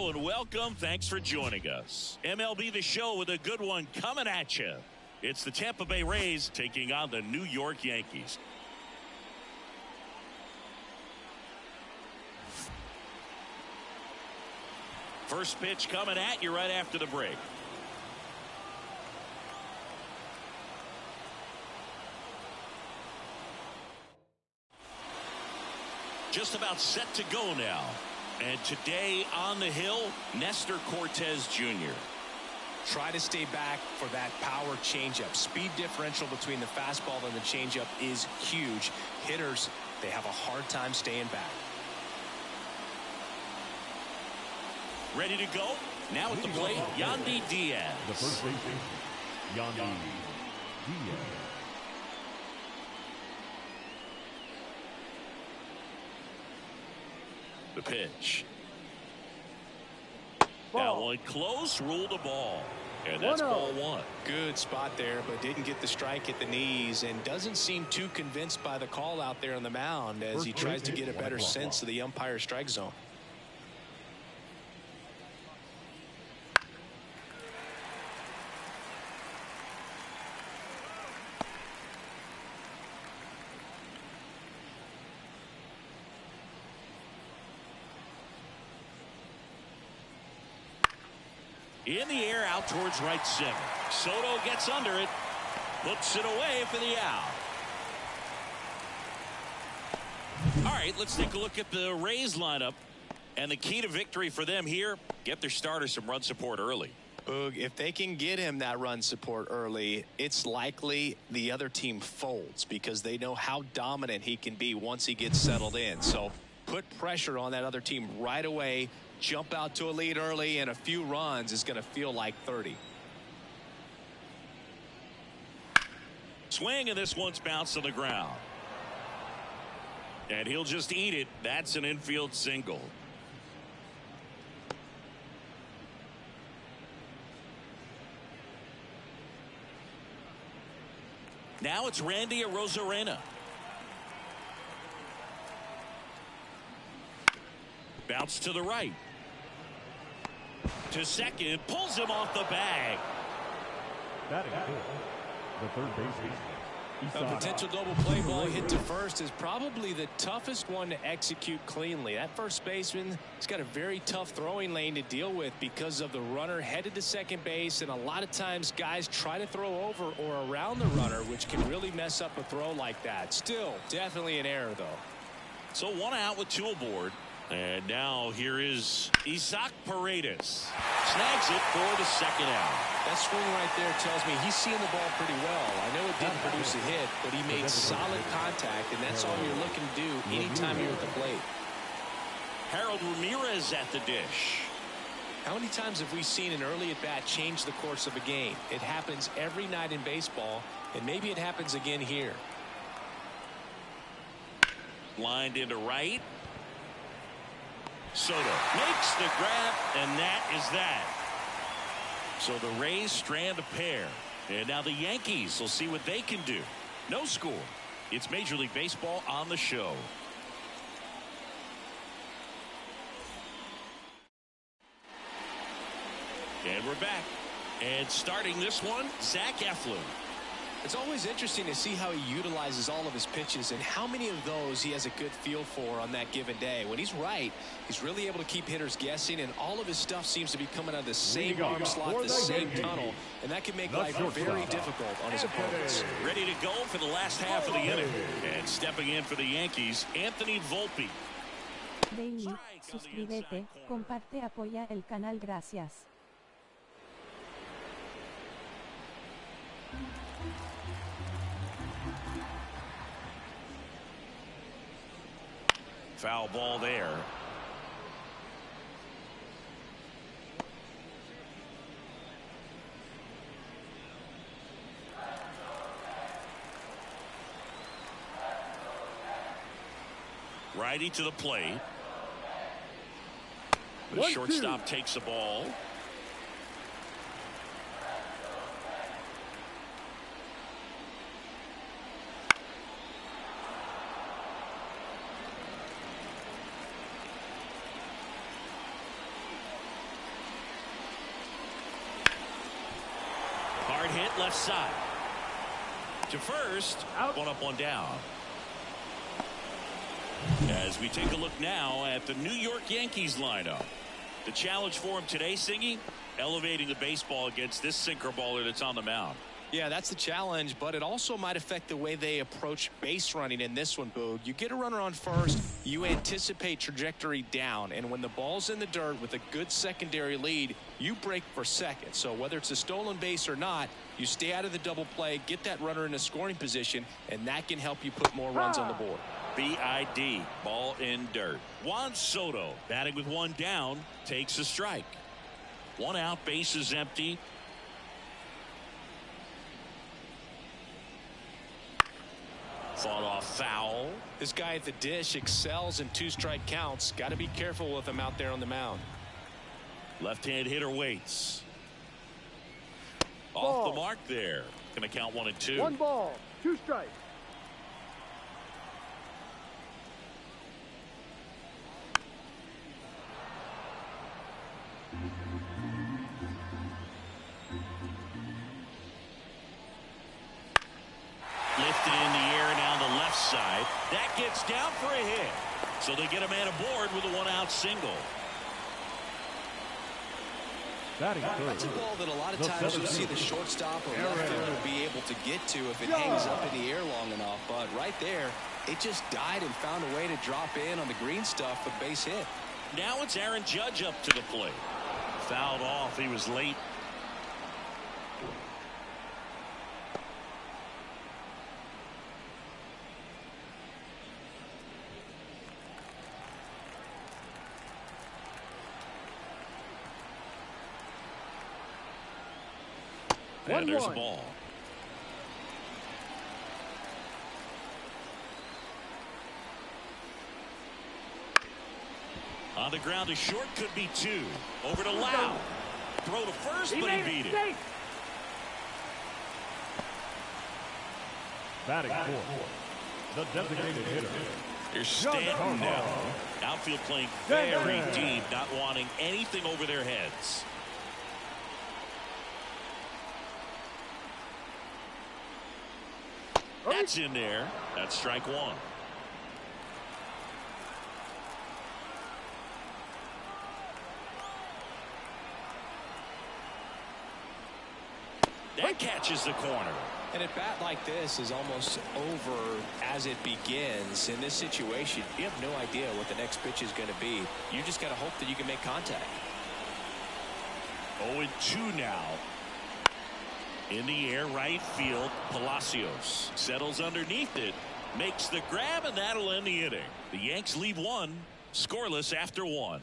Hello and welcome. Thanks for joining us. MLB The Show with a good one coming at you. It's the Tampa Bay Rays taking on the New York Yankees. First pitch coming at you right after the break. Just about set to go now. And today on the hill, Nestor Cortez Jr. Try to stay back for that power changeup. Speed differential between the fastball and the changeup is huge. Hitters, they have a hard time staying back. Ready to go? Now at the plate, Yandy Diaz. The first baseman, Yandy Diaz. The pitch. That one close, ruled a ball. And that's ball one. Good spot there, but didn't get the strike at the knees and doesn't seem too convinced by the call out there on the mound as he tries to get a better sense of the umpire's strike zone. In the air, out towards right center. Soto gets under it. Puts it away for the out. All right, let's take a look at the Rays lineup. And the key to victory for them here, get their starter some run support early. Boog, if they can get him that run support early, it's likely the other team folds because they know how dominant he can be once he gets settled in. So put pressure on that other team right away. Jump out to a lead early, and a few runs is going to feel like 30. Swing, and this one's bounced on the ground. And he'll just eat it. That's an infield single. Now it's Randy Arozarena. Bounce to the right. To second, pulls him off the bag. That is good. The third baseman. A potential double play ball hit to first is probably the toughest one to execute cleanly. That first baseman has got a very tough throwing lane to deal with because of the runner headed to second base, and a lot of times guys try to throw over or around the runner, which can really mess up a throw like that. Still, definitely an error, though. So one out with two aboard. And now here is Isaac Paredes. Snags it for the second out. That swing right there tells me he's seeing the ball pretty well. I know it didn't produce a hit, but he made solid contact, and that's all you're looking to do anytime you're at the plate. Harold Ramirez at the dish. How many times have we seen an early at-bat change the course of a game? It happens every night in baseball, and maybe it happens again here. Lined into right. Soto makes the grab, and that is that. So the Rays strand a pair. And now the Yankees will see what they can do. No score. It's Major League Baseball on the show. And we're back. And starting this one, Zach Eflin. It's always interesting to see how he utilizes all of his pitches and how many of those he has a good feel for on that given day. When he's right, he's really able to keep hitters guessing, and all of his stuff seems to be coming out of the same arm slot, the same tunnel, and that can make life very difficult on his opponents. Ready to go for the last half of the inning. And stepping in for the Yankees, Anthony Volpe. Daily, suscríbete, comparte, apoya el canal, gracias. Foul ball there. Righty to the plate. The shortstop takes the ball. hit left side. To first, one up, one down. As we take a look now at the New York Yankees lineup. The challenge for him today, Singy, elevating the baseball against this sinker baller that's on the mound. Yeah, that's the challenge, but it also might affect the way they approach base running in this one, Boog. You get a runner on first, you anticipate trajectory down, and when the ball's in the dirt with a good secondary lead, you break for second. So whether it's a stolen base or not, you stay out of the double play, get that runner in a scoring position, and that can help you put more runs on the board. BID, ball in dirt. Juan Soto, batting with one down, takes a strike. One out, bases empty. Fought off foul. This guy at the dish excels in two-strike counts. Got to be careful with him out there on the mound. Left-hand hitter waits. Off the mark there. Going to count 1 and 2. 1 ball, 2 strikes. Lifted in the air now on the left side. That gets down for a hit. So they get a man aboard with a 1-out single. Batting That's a third. ball that a lot of times you'll see the shortstop or left fielder be able to get to if it hangs up in the air long enough. But right there, it just died and found a way to drop in on the green stuff for base hit. Now it's Aaron Judge up to the plate. Fouled off. He was late. And there's a ball. On the ground to short, could be 2. Over to Lau. Throw to first, but he beat it. Batting fourth. The designated hitter. Here's Stanton now. Outfield playing very deep, not wanting anything over their heads. That's in there. That's strike 1. That catches the corner. And a bat like this is almost over as it begins. In this situation, you have no idea what the next pitch is going to be. You just got to hope that you can make contact. 0-2 now. In the air, right field, Palacios settles underneath it, makes the grab, and that'll end the inning. The Yanks leave 1, scoreless after 1.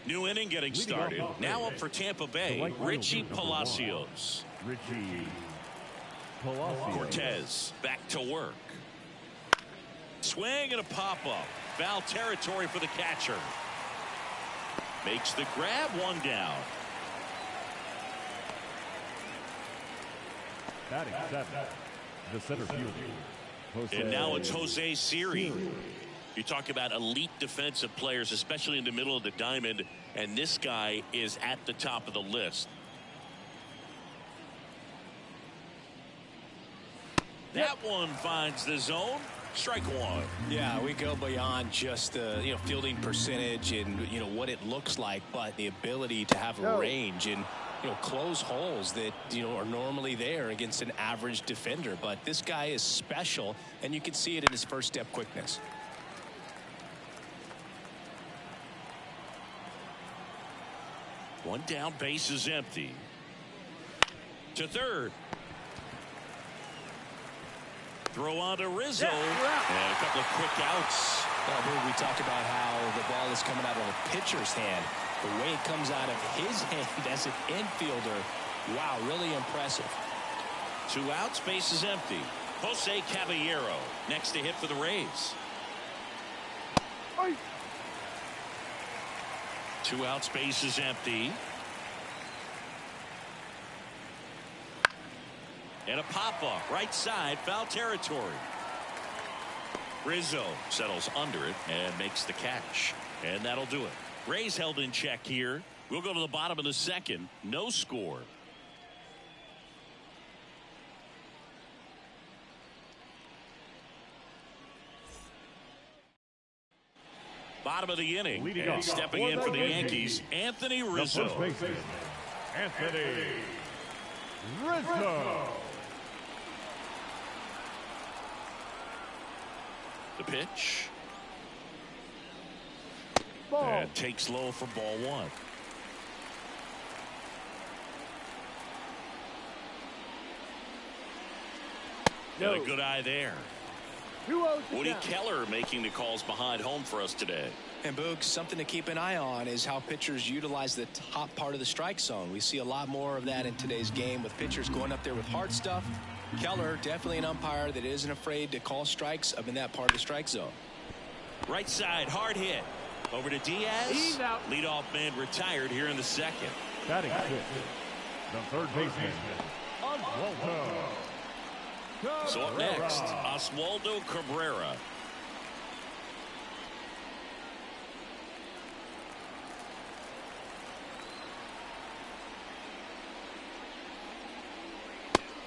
New inning getting started. Now up for Tampa Bay, Richie Palacios. Richie Palacios. Cortez back to work. Swing and a pop-up. Foul territory for the catcher. Makes the grab, 1 down. Batting 7. The center fielder. And now it's Jose Siri. You talk about elite defensive players, especially in the middle of the diamond, and this guy is at the top of the list. That one finds the zone. Strike 1. Yeah, we go beyond just the fielding percentage and what it looks like, but the ability to have range and close holes that are normally there against an average defender. But this guy is special, and you can see it in his first step quickness. One down, base is empty. To third. Throw on to Rizzo. And a couple of quick outs. Well, we talked about how the ball is coming out of a pitcher's hand. The way it comes out of his hand as an infielder, wow, really impressive. 2 outs, base is empty. Jose Caballero next to hit for the Rays. 2 outs, base is empty. And a pop-up, right side, foul territory. Rizzo settles under it and makes the catch. And that'll do it. Rays held in check here. We'll go to the bottom of the second. No score. Bottom of the inning. And stepping in for the Yankees, Anthony Rizzo. Anthony Rizzo. The pitch. Ball. And takes low for ball one. And a good eye there. Woody Keller making the calls behind home for us today. And Boog, something to keep an eye on is how pitchers utilize the top part of the strike zone. We see a lot more of that in today's game with pitchers going up there with hard stuff. Keller, definitely an umpire that isn't afraid to call strikes up in that part of the strike zone. Right side, hard hit. Over to Diaz. He's out. Leadoff man retired here in the second. Batting fifth, the third baseman, Oswaldo. So up next, Oswaldo Cabrera.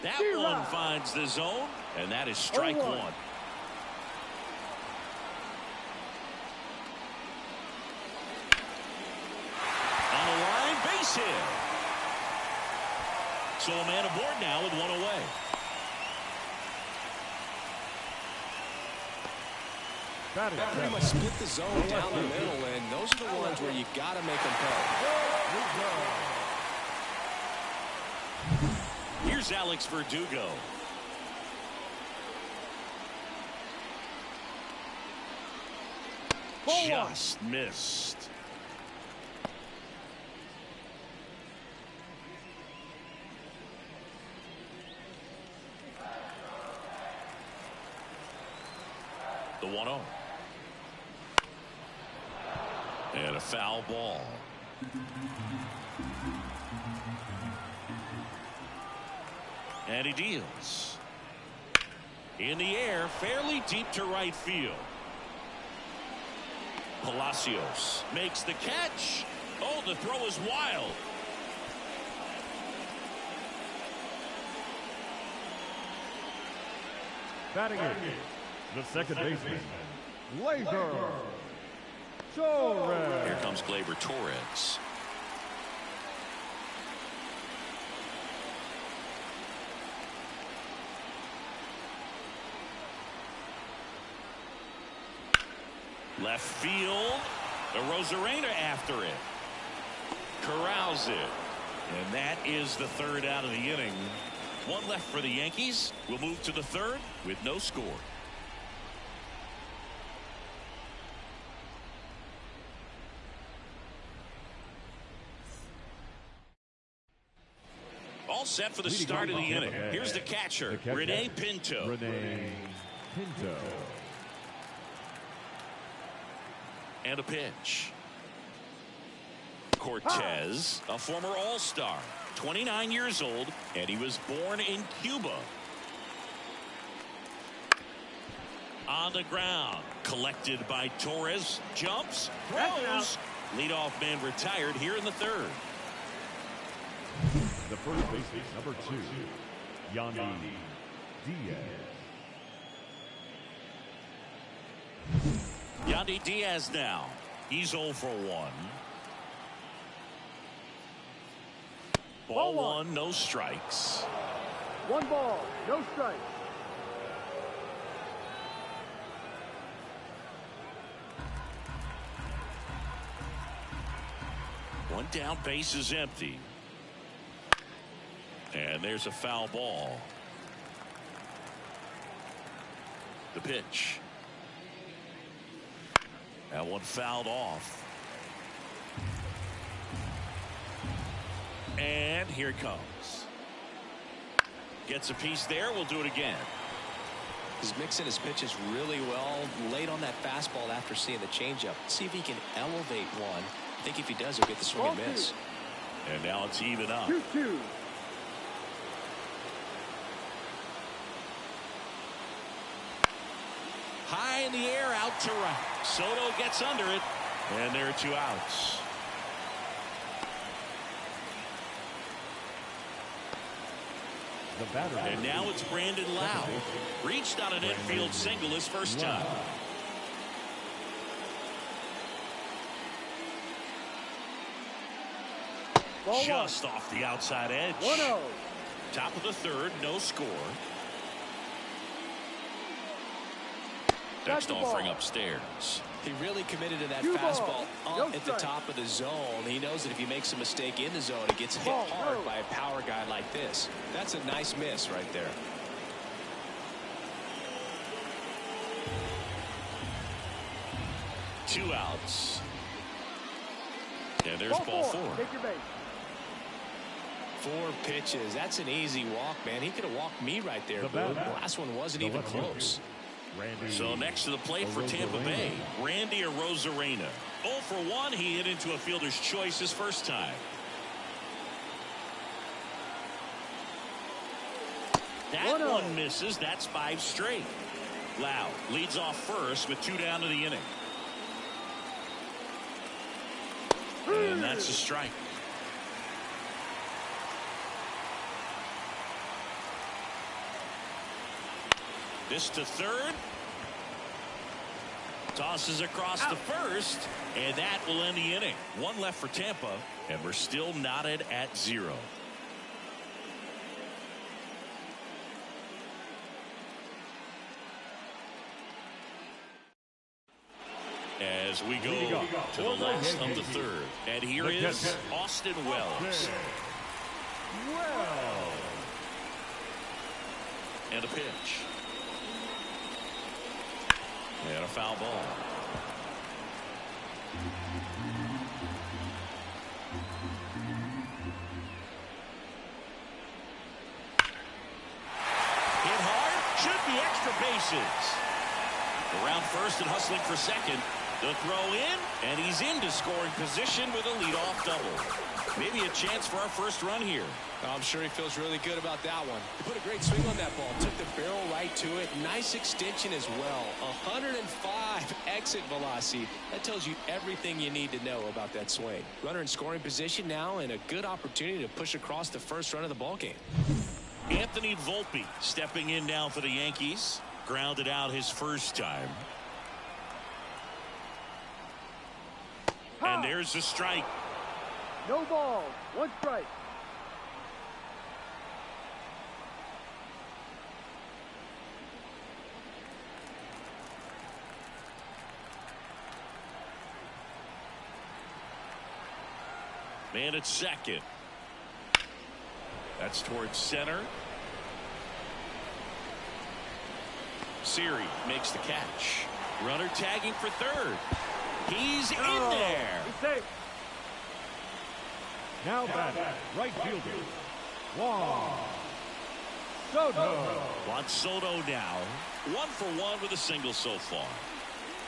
That one finds the zone, and that is strike one. On the line, base hit. So a man aboard now with one away. Pretty much split the zone down the middle, and those are the ones where you got to make them pay. Here's Alex Verdugo. Just missed. The 1-0. And a foul ball. And he deals. In the air, fairly deep to right field. Palacios makes the catch. Oh, the throw is wild. Batting in, the second baseman, Gleyber Torres. Here comes Gleyber Torres. Left field. The Rosarena after it. Corrals it. And that is the third out of the inning. One left for the Yankees. We'll move to the third with no score. All set for the start of the inning. Here's the catcher, Rene Pinto. Rene Pinto. And a pitch. Cortez, a former All-Star, 29 years old, and he was born in Cuba. On the ground, collected by Torres, jumps, throws. Leadoff man retired here in the third. The first baseman, number 2, Yandy Diaz. Yandy Diaz now. He's 0 for 1. Ball one, no strikes. 1 ball, no strikes. One down, base is empty. And there's a foul ball. The pitch. That one fouled off. And here it comes. Gets a piece there. We'll do it again. He's mixing his pitches really well. Late on that fastball after seeing the changeup. See if he can elevate one. I think if he does, he'll get the swing and miss. And now it's even up. 2-2. High in the air out to right. Soto gets under it, and there are 2 outs. The batter. And now it's Brandon Lau. Reached on an infield single his first time. Ball Just off the outside edge. 1-0. Top of the 3rd, no score. Next offering upstairs. He really committed to that 2 fastball balls. up No at the strike. top of the zone. He knows that if he makes a mistake in the zone, it gets hit Ball, hard no. by a power guy like this. That's a nice miss right there. Two outs. And there's Ball ball 4. 4. Take your base. 4 pitches. That's an easy walk, man. He could have walked me right there. The Boone. batter. The last one wasn't The even left fielder. close. Randy So next to the plate for Tampa Bay, Randy Arozarena. 0 for 1. He hit into a fielder's choice his first time. That 1-0. one misses. That's 5 straight. Lau leads off first with 2 down to the inning. And that's a strike. This to 3rd. Tosses across to first, and that will end the inning. 1 left for Tampa, and we're still knotted at 0. As we go to the last of the 3rd, and here is Austin Wells. And a pitch. And a foul ball. Hit hard. Should be extra bases. Around first and hustling for second. The throw in, and he's into scoring position with a leadoff double. Maybe a chance for our first run here. I'm sure he feels really good about that one. He put a great swing on that ball. Took the barrel right to it. Nice extension as well. 105 exit velocity. That tells you everything you need to know about that swing. Runner in scoring position now, and a good opportunity to push across the first run of the ball game. Anthony Volpe stepping in now for the Yankees. Grounded out his first time. And there's the strike. No ball. 1 strike. Man at second. That's towards center. Siri makes the catch. Runner tagging for 3rd. He's in there. He's safe. now batting right fielder Juan Soto now 1 for 1 with a single so far.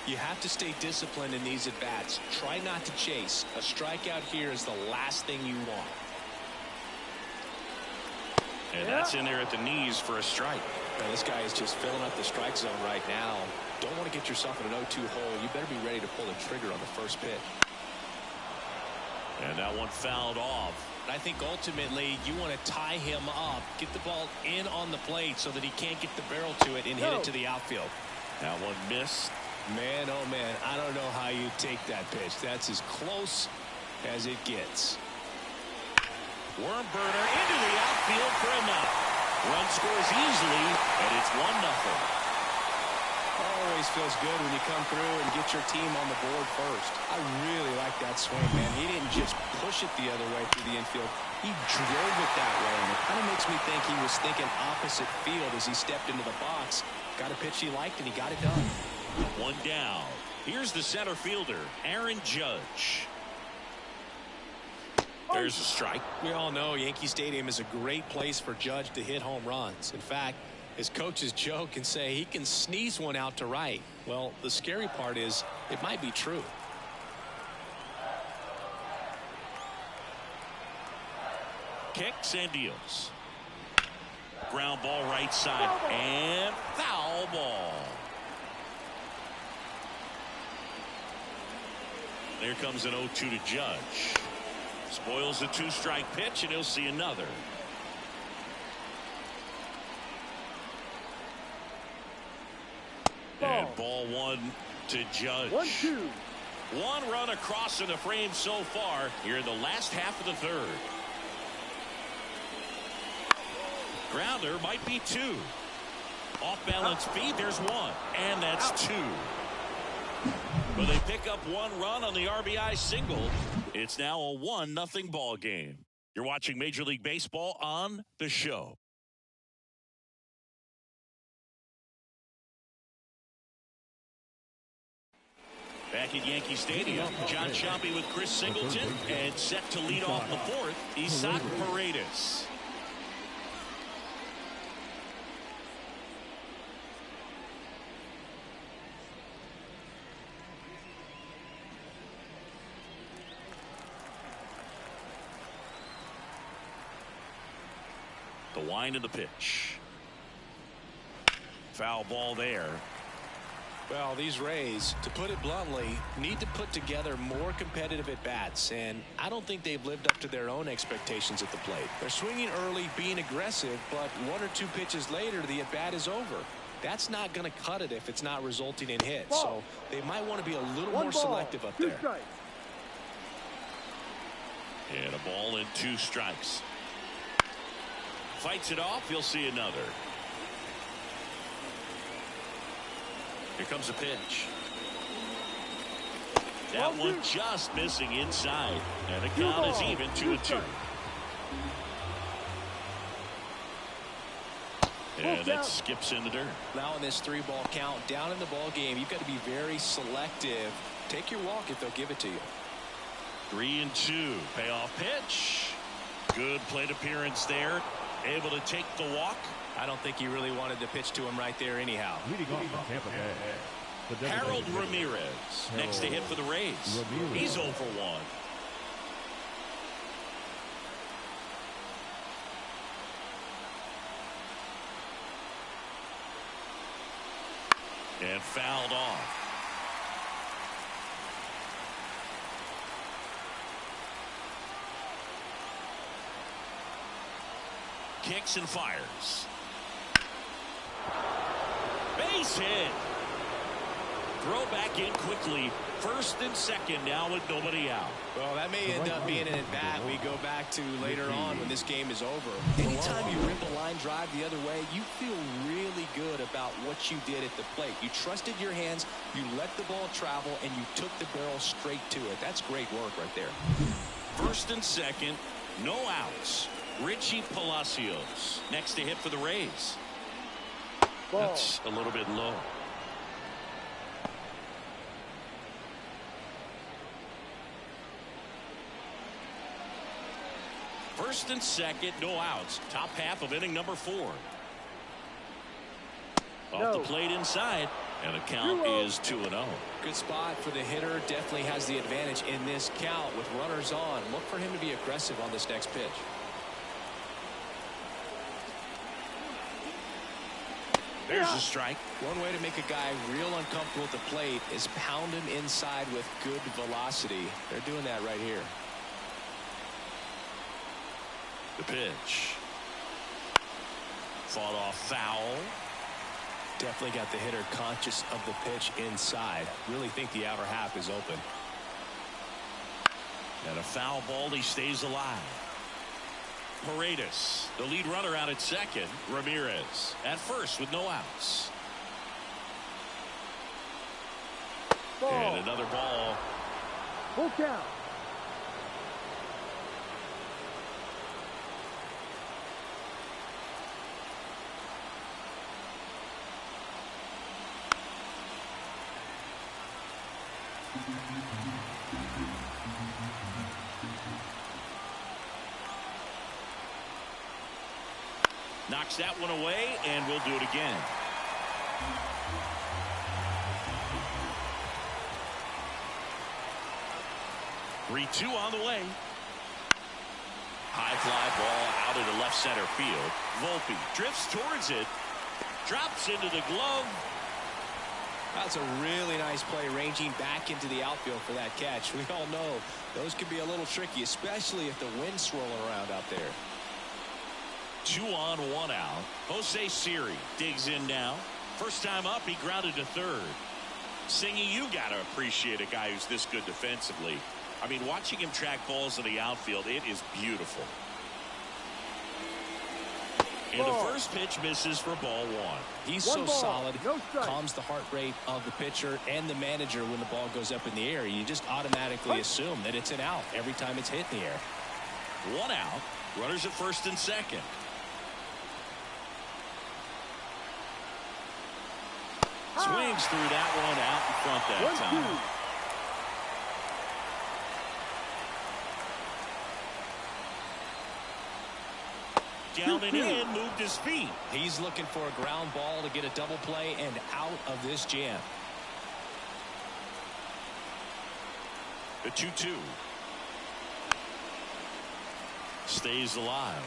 You have to stay disciplined in these at-bats. Try not to chase. A strikeout here is the last thing you want. And that's in there at the knees for a strike. Man, this guy is just filling up the strike zone right now. Don't want to get yourself in an 0-2 hole. You better be ready to pull the trigger on the first pitch. And that one fouled off. I think ultimately you want to tie him up, get the ball in on the plate so that he can't get the barrel to it and hit it to the outfield. That one missed. Man, oh man, I don't know how you take that pitch. That's as close as it gets. Worm burner into the outfield for a knock. Run scores easily, and it's 1-0. Always feels good when you come through and get your team on the board first. I really like that swing, man. He didn't just push it the other way through the infield. He drove it that way, and it kind of makes me think he was thinking opposite field as he stepped into the box. Got a pitch he liked, and he got it done. 1 down. Here's the center fielder, Aaron Judge. There's a strike. We all know Yankee Stadium is a great place for Judge to hit home runs. In fact, his coaches joke and say he can sneeze one out to right. Well, the scary part is it might be true. Kicks and deals. Ground ball right side and foul ball. There comes an 0-2 to Judge. Spoils the 2-strike pitch, and he'll see another. And ball 1 to Judge. 1-2. One run across in the frame so far here in the last half of the third. Grounder might be 2. Off balance feed, there's 1, and that's 2. But they pick up 1 run on the RBI single. It's now a 1-0 ball game. You're watching Major League Baseball on The Show. Back at Yankee Stadium, John Choppy with Chris Singleton, and set to lead off the 4th, Isaac Paredes. The wind of the pitch. Foul ball there. Well, these Rays, to put it bluntly, need to put together more competitive at-bats, and I don't think they've lived up to their own expectations at the plate. They're swinging early, being aggressive, but 1 or 2 pitches later, the at-bat is over. That's not going to cut it if it's not resulting in hits, so they might want to be a little more selective up there. 2 strikes. And a ball and 2 strikes. Fights it off, you'll see another. Here comes a pitch. That one just missing inside. And the count is even 2-2. And that skips in the dirt. Now in this 3-ball count, down in the ball game, you've got to be very selective. Take your walk if they'll give it to you. 3-2. Payoff pitch. Good plate appearance there. Able to take the walk. I don't think you really wanted to pitch to him right there anyhow. Leading off from Tampa Bay. Harold Ramirez next to hit for the Rays. He's 0 for 1. And fouled off. Kicks and fires. Base hit. Throw back in quickly. 1st and 2nd now with nobody out. Well, that may end up being an at-bat we go back to later on when this game is over. Anytime you rip a line drive the other way, you feel really good about what you did at the plate. You trusted your hands, you let the ball travel, and you took the barrel straight to it. That's great work right there. 1st and 2nd, no outs. Richie Palacios next to hit for the Rays. That's a little bit low. First and 2nd, no outs. Top half of inning number 4. Off the plate inside, and the count is 2-0. Good spot for the hitter. Definitely has the advantage in this count with runners on. Look for him to be aggressive on this next pitch. There's a strike. One way to make a guy real uncomfortable at the plate is pound him inside with good velocity. They're doing that right here. The pitch. Fought off foul. Definitely got the hitter conscious of the pitch inside. Really think the outer half is open. And a foul ball, he stays alive. Paredes, the lead runner out at 2nd. Ramirez at 1st with no outs. And another ball. Full count. Knocks that one away, and we'll do it again. Three-two on the way. High fly ball out into left center field. Volpe drifts towards it. Drops into the glove. That's a really nice play, ranging back into the outfield for that catch. We all know those can be a little tricky, especially if the wind's swirling around out there. 2 on, 1 out. Jose Siri digs in now. First time up, he grounded to third. Singy, you got to appreciate a guy who's this good defensively. I mean, watching him track balls in the outfield, it is beautiful. And the first pitch misses for ball 1. He's so solid, calms the heart rate of the pitcher and the manager when the ball goes up in the air. You just automatically assume that it's an out every time it's hit in the air. 1 out. Runners at first and second. Swings through that one out in front that time. Down and in, moved his feet. He's looking for a ground ball to get a double play and out of this jam. The 2-2. Stays alive.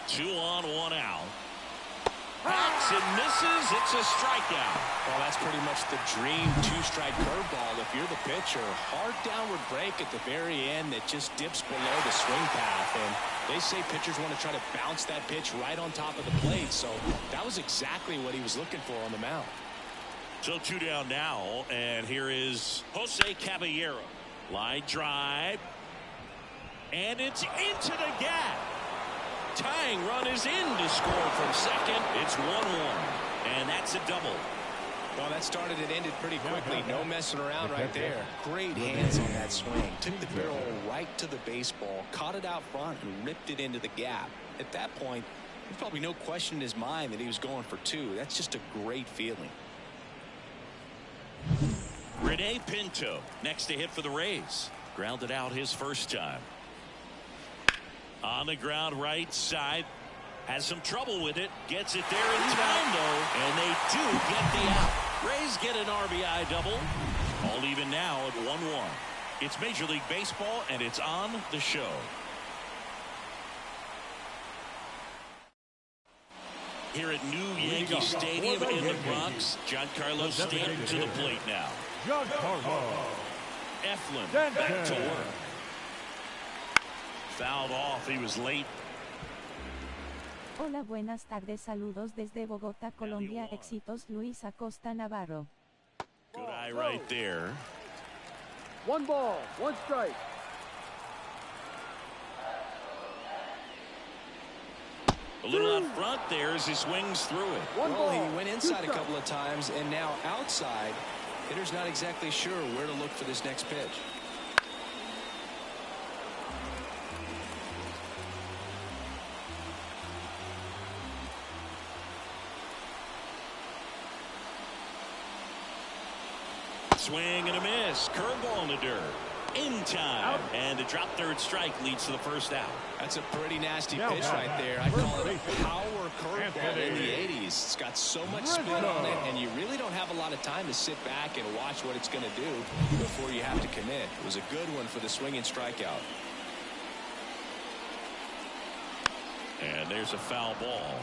Two on, 1 out. Hacks and misses. It's a strikeout. Well, that's pretty much the dream two-strike curveball if you're the pitcher. Hard downward break at the very end that just dips below the swing path. And they say pitchers want to try to bounce that pitch right on top of the plate. So that was exactly what he was looking for on the mound. So 2 down now. And here is Jose Caballero. Line drive. And it's into the gap. Tying run is in to score from second. It's 1-1, and that's a double. Well, that started and ended pretty quickly. No messing around right there. Great hands on that swing. Took the barrel right to the baseball, caught it out front, and ripped it into the gap. At that point, there's probably no question in his mind that he was going for 2. That's just a great feeling. Rene Pinto next to hit for the Rays. Grounded out his first time. On the ground right side. Has some trouble with it. Gets it there in time, though. And they do get the out. Rays get an RBI double. All even now at 1-1. It's Major League Baseball, and it's on the show. Here at New Yankee Stadium in the Bronx, Giancarlo Stanton to the plate now. Eflin back to work. Fouled off. He was late. Hola, buenas tardes. Saludos desde Bogotá, Colombia. Éxitos, Luis Acosta Navarro. Good eye right there. 1 ball, 1 strike. A little out front there as he swings through it. Well, he went inside a couple of times, and now outside. Hitter's not exactly sure where to look for this next pitch. Swing and a miss. Curveball in the dirt. In time. And the drop third strike leads to the first out. That's a pretty nasty pitch right there. I call it a power curveball in the 80s. It's got so much spin on it, and you really don't have a lot of time to sit back and watch what it's going to do before you have to commit. It was a good one for the swinging strikeout. And there's a foul ball.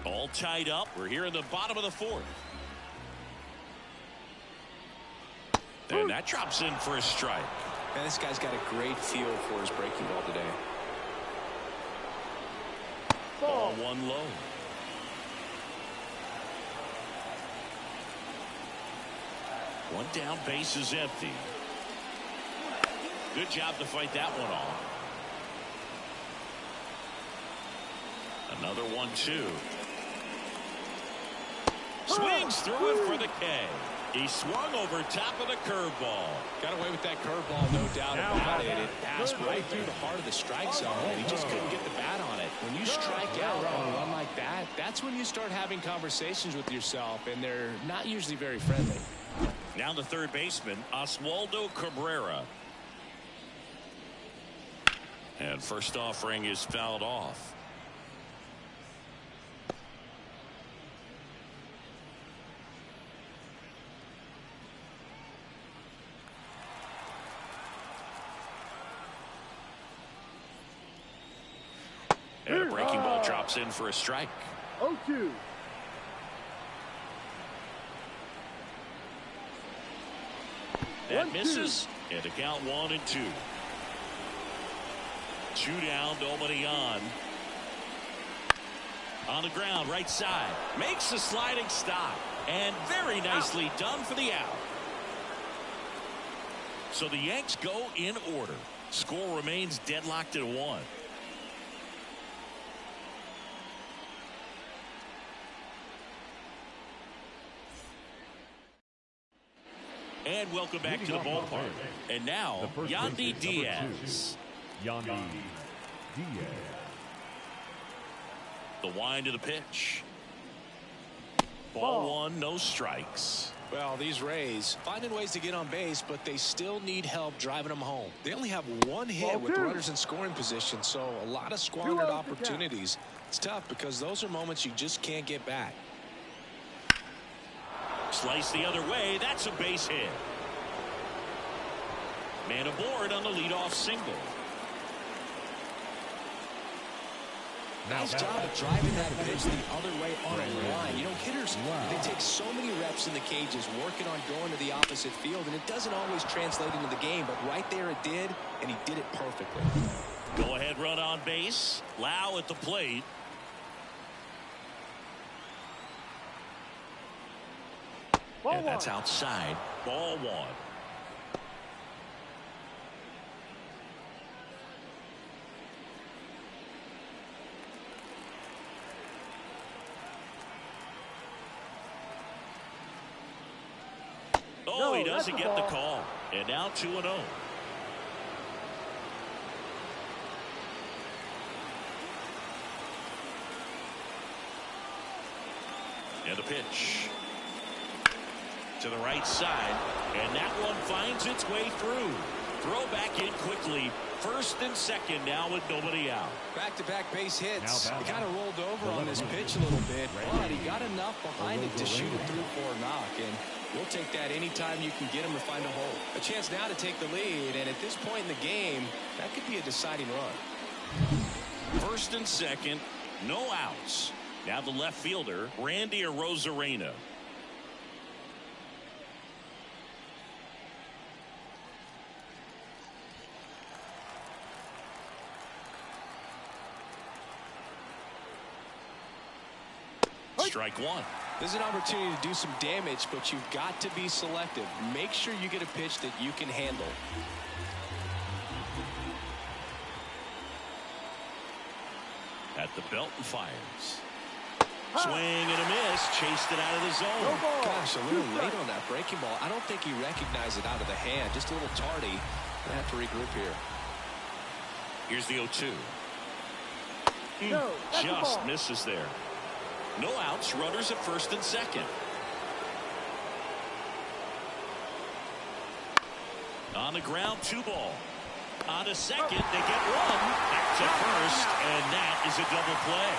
All tied up. We're here in the bottom of the 4th. And that drops in for a strike. And this guy's got a great feel for his breaking ball today. Ball 1 low. One down, base is empty. Good job to fight that one off. Another 1-2. Swings through it for the K. He swung over top of the curveball. Got away with that curveball, no doubt about it. It passed right through the heart of the strike zone, and he just couldn't get the bat on it. When you strike out on a run like that, that's when you start having conversations with yourself, and they're not usually very friendly. Now the third baseman, Oswaldo Cabrera. And first offering is fouled off. And a breaking ball drops in for a strike. 0-2. That misses, and to count 1-2. 2 down, nobody on. On the ground, right side. Makes a sliding stop. And very nicely done for the out. So the Yanks go in order. Score remains deadlocked at 1. And welcome back to the ballpark. And now, Yandy Diaz. Yandy Diaz. The wind of the pitch. Ball 1, no strikes. Well, these Rays finding ways to get on base, but they still need help driving them home. They only have 1 hit with runners in scoring position, so a lot of squandered opportunities. It's tough because those are moments you just can't get back. Slice the other way. That's a base hit. Man aboard on the leadoff single. Nice job of driving that pitch the other way on a line. You know, hitters, they take so many reps in the cages working on going to the opposite field, and it doesn't always translate into the game, but right there it did, and he did it perfectly. Go ahead run on base. Lau at the plate. And that's outside. Ball 1. Oh, he doesn't get the call. And now 2-0. And the pitch. To the right side. And that one finds its way through. Throw back in quickly. First and second now with nobody out. Back-to-back base hits. He kind of rolled over on this pitch a little bit, but he got enough behind it to shoot it through for a knock. And we'll take that anytime you can get him to find a hole. A chance now to take the lead, and at this point in the game, that could be a deciding run. First and second, no outs. Now the left fielder, Randy Arozarena. Strike 1. There's an opportunity to do some damage, but you've got to be selective. Make sure you get a pitch that you can handle. At the belt and fires. Swing and a miss. Chased it out of the zone. Gosh, a little late on that breaking ball. I don't think he recognized it out of the hand. Just a little tardy. Gonna have to regroup here. Here's the 0-2. No, just misses there. No outs, runners at first and second. On the ground, 2 ball. On to second, they get 1. Back to first, and that is a double play.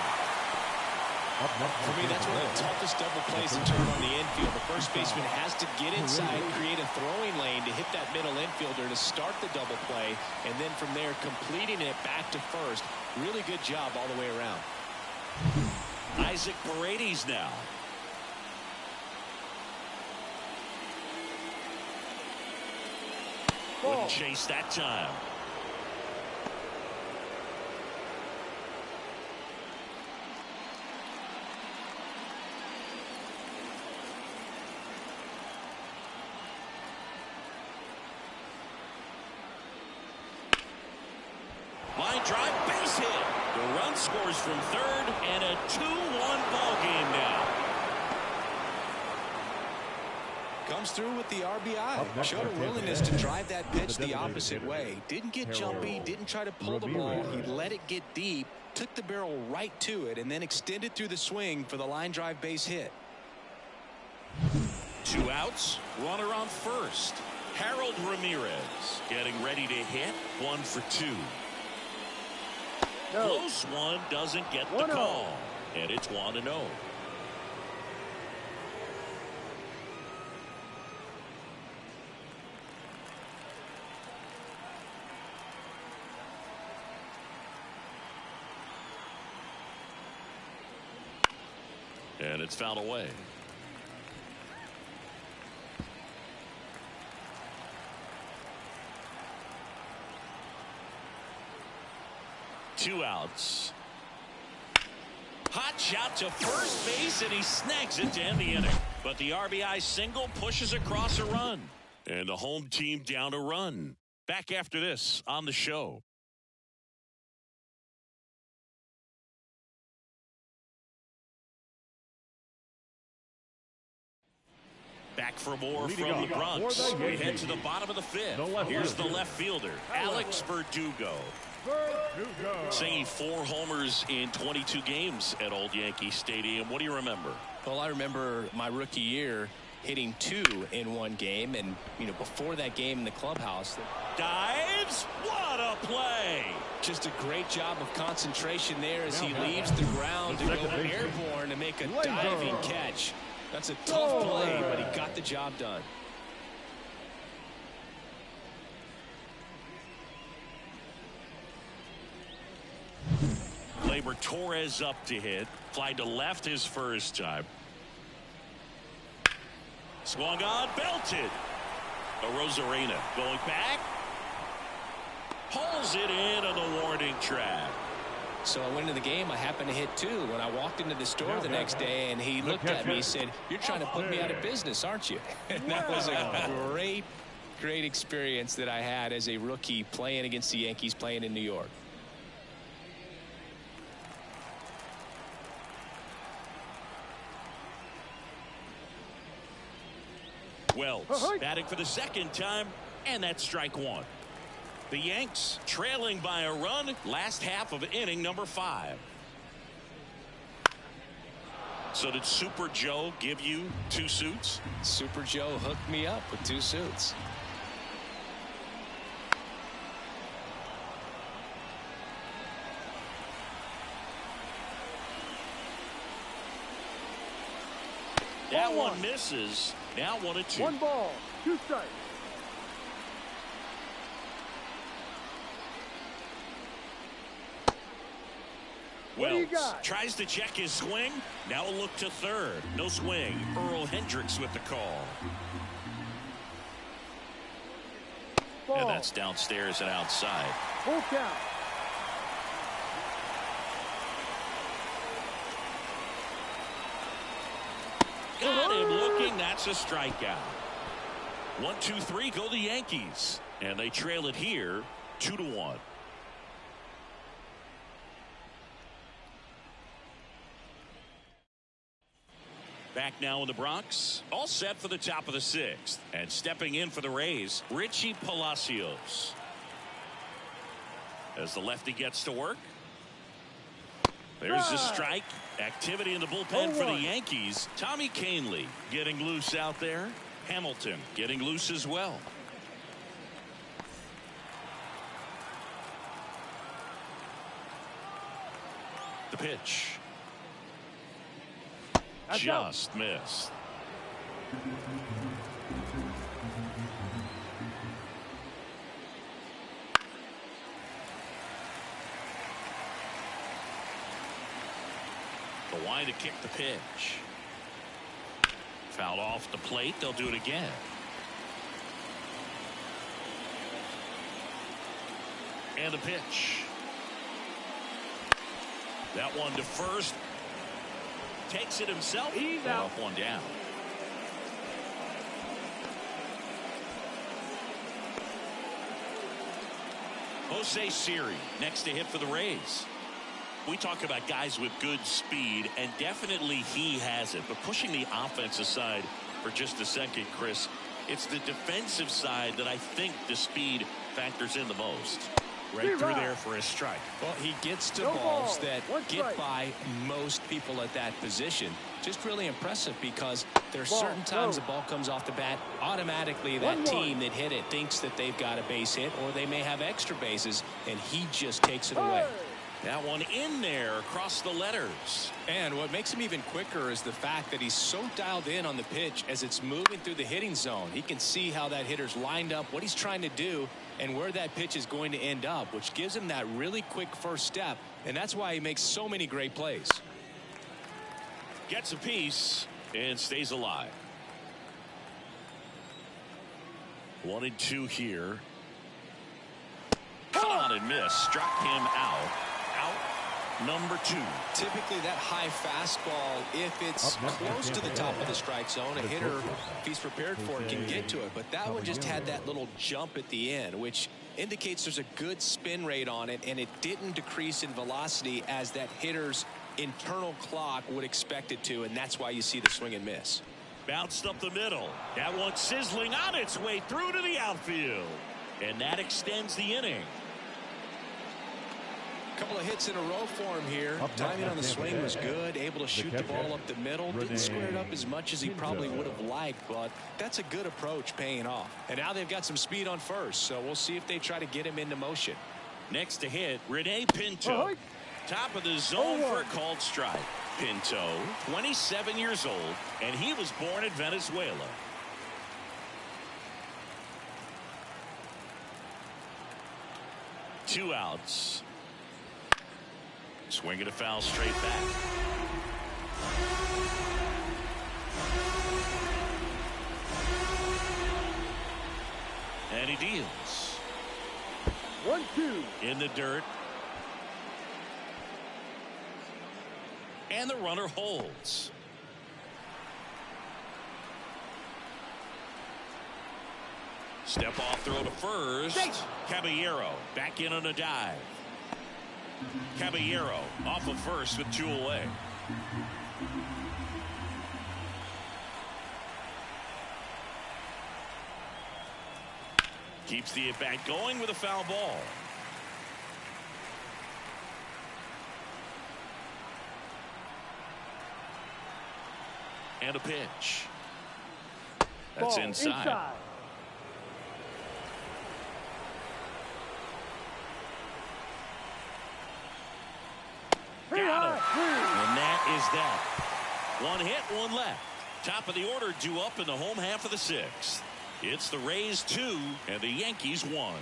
For me, that's one of the toughest double plays to turn on the infield. The first baseman has to get inside, create a throwing lane to hit that middle infielder to start the double play, and then from there, completing it back to first. Really good job all the way around. Isaac Paredes now. Wouldn't chase that time. Line drive, base hit. The run scores from third, and a 2-1 ball game now. Comes through with the RBI. Showed a willingness to drive that pitch the opposite way. Didn't get jumpy, didn't try to pull the ball. He let it get deep, took the barrel right to it, and then extended through the swing for the line drive base hit. 2 outs, runner on first. Harold Ramirez getting ready to hit. 1 for 2. Close one, doesn't get the call. And it's 1-0. And it's fouled away. Two outs. Hot shot to first base, and he snags it to end the inning. But the RBI single pushes across a run. And the home team down a run. Back after this on the show. Back for more from the Bronx. We head to the bottom of the fifth. Here's the left fielder, Alex Verdugo. Singing 4 homers in 22 games at Old Yankee Stadium. What do you remember? Well, I remember my rookie year hitting 2 in one game, and before that game in the clubhouse. Dives. What a play! Just a great job of concentration there as he leaves the ground to go airborne and make a diving catch. That's a tough play, but he got the job done. Labor Torres up to hit. Fly to left his first time. Swung on, belted. Rosarena going back. Pulls it in on the warning track. So I went into the game. I happened to hit 2 when I walked into the store the next day, and he looked at me and said, "You're trying to put me out of business, aren't you?" And that was a great experience that I had as a rookie playing against the Yankees, playing in New York. Wells batting for the second time, and that's strike 1. The Yanks trailing by a run, last half of inning number 5. So did Super Joe give you 2 suits? Super Joe hooked me up with 2 suits. That one misses. Now 1-2. 1 ball, 2 strikes. Wells tries to check his swing. Now a look to third. No swing. Earl Hendricks with the call. Ball. And that's downstairs and outside. Full count. Got him looking. That's a strikeout. 1-2-3 go the Yankees. And they trail it here 2-1. Back now in the Bronx. All set for the top of the 6th. And stepping in for the Rays, Richie Palacios. As the lefty gets to work. There's the strike. Activity in the bullpen for the Yankees. Tommy Kahnle getting loose out there. Hamilton getting loose as well. The pitch. Just missed. The line to kick the pitch. Fouled off the plate. They'll do it again. And the pitch. That one to first. Takes it himself. He's out. Off one down. Jose Siri next to hit for the Rays. We talk about guys with good speed, and definitely he has it. But pushing the offense aside for just a second, Chris, it's the defensive side that I think the speed factors in the most. Right through there for a strike. Well, he gets to balls that get by most people at that position. Just really impressive because there's certain times the ball comes off the bat. Automatically that team that hit it thinks that they've got a base hit, or they may have extra bases, and he just takes it away. That one in there across the letters. And what makes him even quicker is the fact that he's so dialed in on the pitch as it's moving through the hitting zone. He can see how that hitter's lined up, what he's trying to do, and where that pitch is going to end up, which gives him that really quick first step, and that's why he makes so many great plays. Gets a piece and stays alive. 1-2 here. Caught and missed. Struck him out. Out number 2. Typically that high fastball, if it's close to the top of the strike zone, a hitter, if he's prepared for it, can get to it. But that one just had that little jump at the end, which indicates there's a good spin rate on it, and it didn't decrease in velocity as that hitter's internal clock would expect it to, and that's why you see the swing and miss. Bounced up the middle. That one sizzling on its way through to the outfield. And that extends the inning. Couple of hits in a row for him here. Timing on the swing was good. Able to shoot the ball up the middle. Didn't square it up as much as he probably would have liked, but that's a good approach paying off. And now they've got some speed on first, so we'll see if they try to get him into motion. Next to hit, Rene Pinto. Top of the zone for a called strike. Pinto, 27 years old, and he was born in Venezuela. Two outs. Swing and a foul straight back. And he deals. 1-2. In the dirt. And the runner holds. Step off throw to first. Caballero back in on a dive. Caballero off of first with 2 away. Keeps the at-bat going with a foul ball. And a pitch. That's Ball inside. Got it. And that is that. 1 hit, 1 left. Top of the order due up in the home half of the 6th. It's the Rays 2 and the Yankees 1.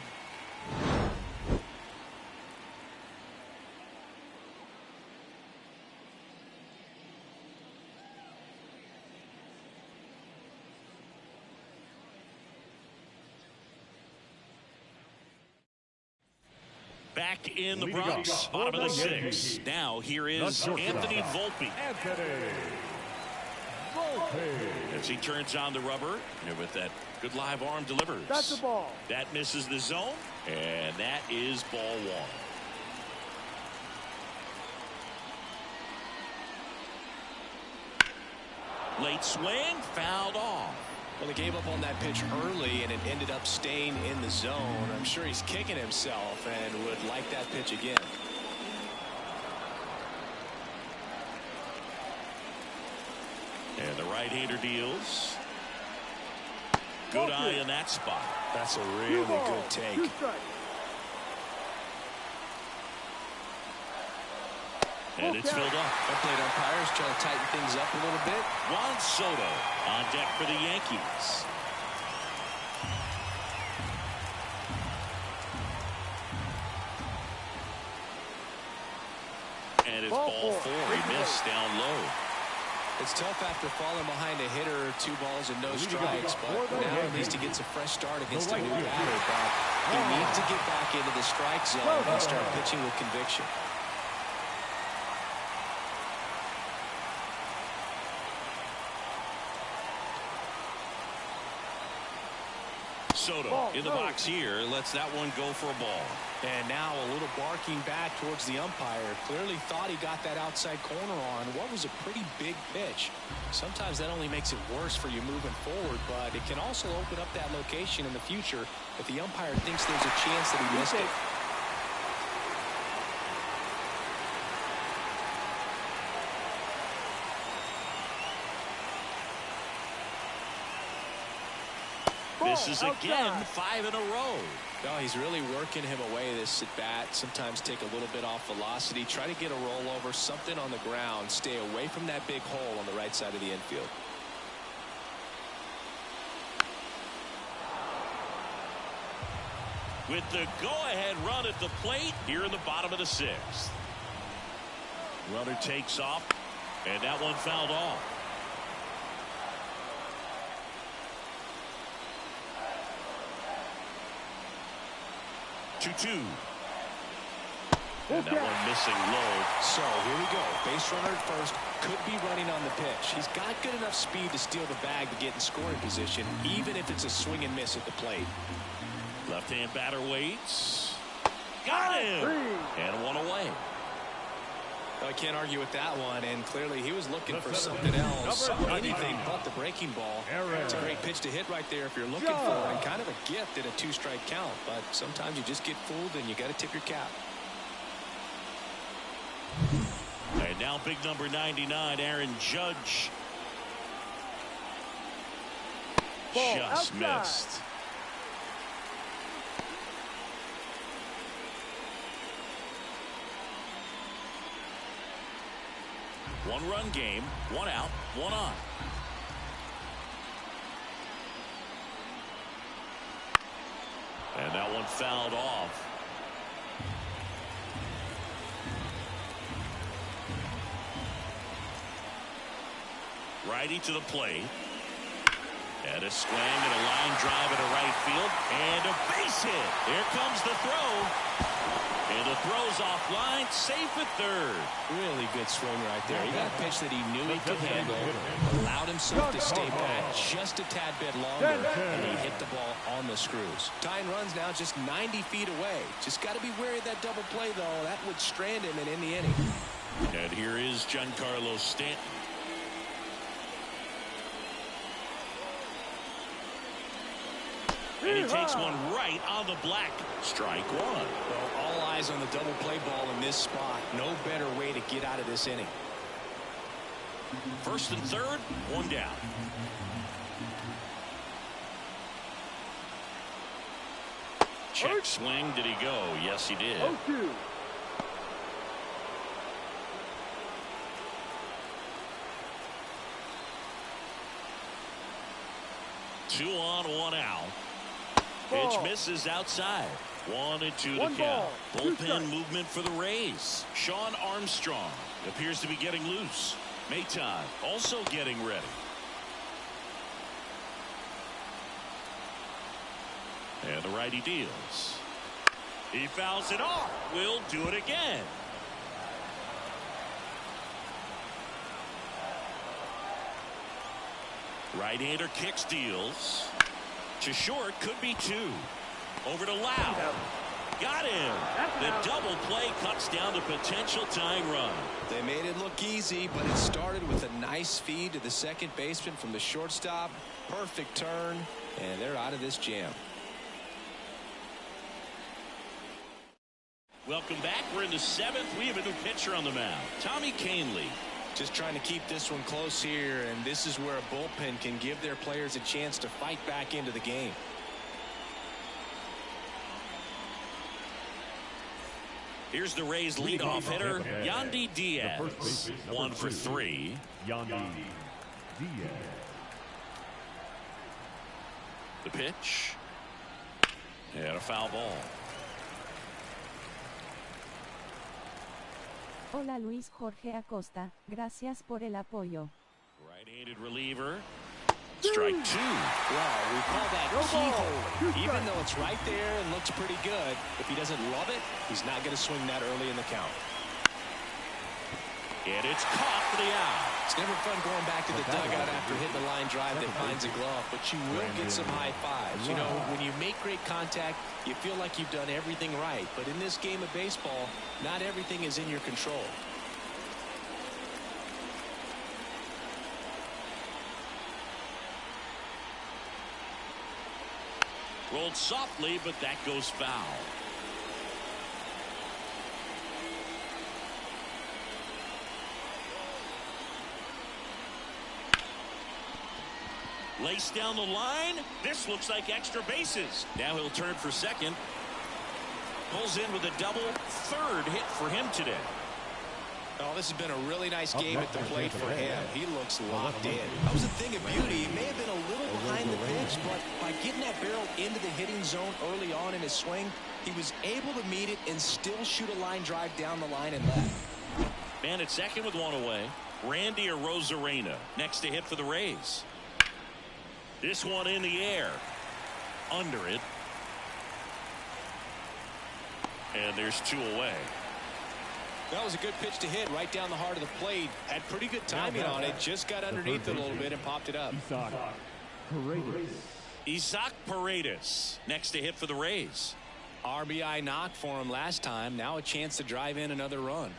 Back in the Bronx, bottom of the 6th. Now here is Anthony Volpe. As he turns on the rubber, and with that good live arm delivers. That's the ball. That misses the zone, and that is ball 1. Late swing, fouled off. Well, they gave up on that pitch early, and it ended up staying in the zone. I'm sure he's kicking himself and would like that pitch again. And the right-hander deals. Good eye in that spot. That's a really good take. And it's filled up. Plate umpires trying to tighten things up a little bit. Juan Soto on deck for the Yankees. And it's ball 4. He missed down low. It's tough after falling behind a hitter, 2 balls and no strikes, but now at least he gets a fresh start against a new batter. But he needs to get back into the strike zone and start pitching with conviction. Soto in the box here, lets that one go for a ball. And now a little barking back towards the umpire. Clearly thought he got that outside corner on what was a pretty big pitch. Sometimes that only makes it worse for you moving forward, but it can also open up that location in the future if the umpire thinks there's a chance that he missed it. Misses again, 5 in a row. No, he's really working him away this at bat. Sometimes take a little bit off velocity, try to get a rollover, something on the ground, stay away from that big hole on the right side of the infield. With the go-ahead run at the plate here in the bottom of the 6th. Runner takes off, And that one fouled off. Two. And that one missing low. So here we go. Base runner at first. Could be running on the pitch. He's got good enough speed to steal the bag to get in scoring position, even if it's a swing and miss at the plate. Left-hand batter waits. Got him. And one away. I can't argue with that one, and clearly he was looking for something else, anything but the breaking ball. It's a great pitch to hit right there if you're looking for it, and kind of a gift at a two-strike count, but sometimes you just get fooled and you got to tip your cap. And now big number 99, Aaron Judge. Just missed. One-run game, one out, one on. And that one fouled off. Righty to the plate. And a swing and a line drive into right field. And a base hit. Here comes the throw. And the throw's offline, safe at third. Really good swing right there. He got a pitch that he knew he could handle, allowed himself to stay back just a tad bit longer, and he hit the ball on the screws. Tying runs now just 90 feet away. Just got to be wary of that double play, though. That would strand him and end the inning. And here is Giancarlo Stanton. And he takes one right on the black. Strike one. Well, all eyes on the double play ball in this spot. No better way to get out of this inning. First and third, one down. Check swing. Did he go? Yes, he did. 0-2. Two on, one out. Pitch misses outside. 1-2 the count. Bullpen movement for the Rays. Sean Armstrong appears to be getting loose. Maton also getting ready. And the righty deals. He fouls it off. We'll do it again. Right-hander kicks, deals. To short, could be two. Over to Lau. Got him. The double play cuts down the potential tying run. They made it look easy, but it started with a nice feed to the second baseman from the shortstop. Perfect turn, and they're out of this jam. Welcome back. We're in the seventh. We have a new pitcher on the mound, Tommy Kahnle. Just trying to keep this one close here, and this is where a bullpen can give their players a chance to fight back into the game. Here's the Rays leadoff hitter, Yandy Diaz. 1 for 3. Yandy Diaz. The pitch. And a foul ball. Hola Luis Jorge Acosta, gracias por el apoyo. Right-handed reliever. Strike two. Well, we call that keyhole. Even though it's right there and looks pretty good, if he doesn't love it, he's not going to swing that early in the count. And it's caught for the out. It's never fun going back to the dugout after hitting a line drive that finds a glove, but you will get some high fives. You know, when you make great contact, you feel like you've done everything right. But in this game of baseball, not everything is in your control. Rolled softly, but that goes foul. Laced down the line. This looks like extra bases. Now he'll turn for second. Pulls in with a double. Third hit for him today. Oh, this has been a really nice game at the plate for him. He looks locked in. That was a thing of beauty. He may have been a little behind the pitch, but by getting that barrel into the hitting zone early on in his swing, he was able to meet it and still shoot a line drive down the line and left. Man at second with one away. Randy Arozarena next to hit for the Rays. This one in the air. Under it. And there's 2 away. That was a good pitch to hit right down the heart of the plate. Had pretty good timing on it. Just got underneath it a little bit and popped it up. Isaac Paredes next to hit for the Rays. RBI knock for him last time. Now a chance to drive in another run.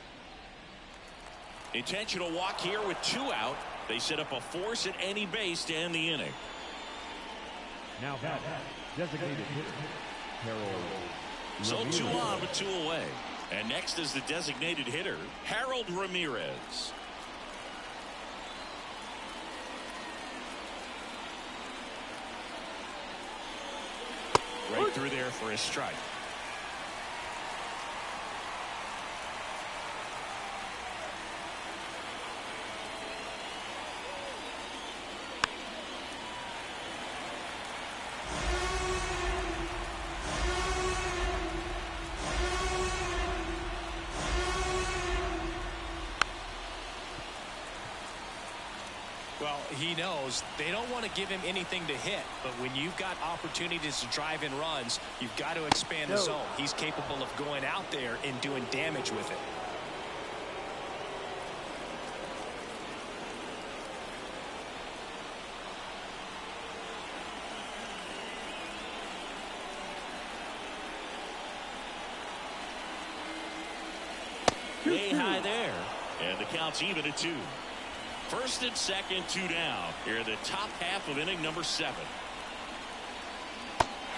Intentional walk here with 2 out. They set up a force at any base to end the inning. Now back, designated hitter, Harold. So 2 on with 2 away. And next is the designated hitter, Harold Ramirez. Right through there for a strike. Well, he knows they don't want to give him anything to hit, but when you've got opportunities to drive in runs, you've got to expand the zone. He's capable of going out there and doing damage with it. Way high there, and the count's even at 2. First and second, 2 down. Here in the top half of inning number 7.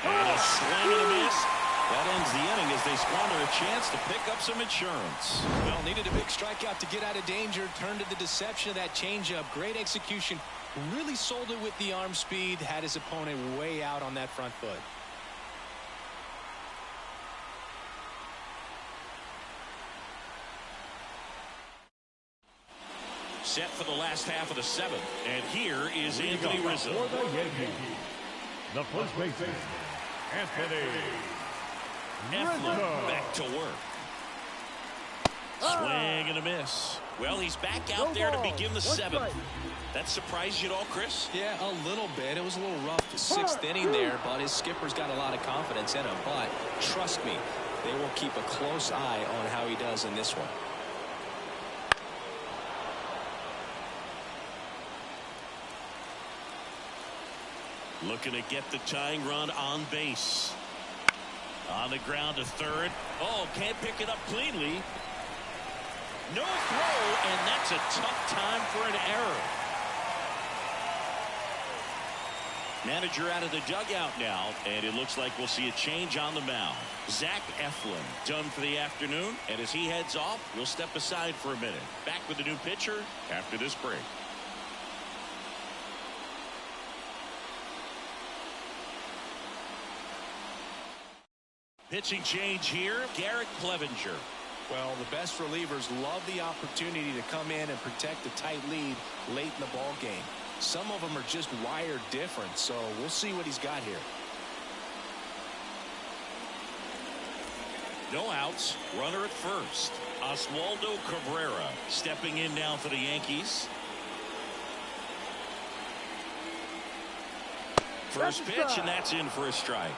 And a swing and a miss. That ends the inning as they squander a chance to pick up some insurance. Well, needed a big strikeout to get out of danger. Turned to the deception of that changeup. Great execution. Really sold it with the arm speed. Had his opponent way out on that front foot. Set for the last half of the 7th. And here is Anthony Rizzo. For the Yankees, the first baseman, Anthony Eflin back to work. Swing and a miss. Well, he's back out there to begin the 7th. That surprised you at all, Chris? Yeah, a little bit. It was a little rough the 6th inning there, but his skipper's got a lot of confidence in him. But trust me, they will keep a close eye on how he does in this one. Looking to get the tying run on base. On the ground to third. Oh, can't pick it up cleanly. No throw, and that's a tough time for an error. Manager out of the dugout now, and it looks like we'll see a change on the mound. Zach Eflin done for the afternoon, and as he heads off, we'll step aside for a minute. Back with the new pitcher after this break. Pitching change here, Garrett Clevenger. Well, the best relievers love the opportunity to come in and protect a tight lead late in the ball game. Some of them are just wired different, so we'll see what he's got here. No outs, runner at first. Oswaldo Cabrera stepping in now for the Yankees. First pitch, and that's in for a strike.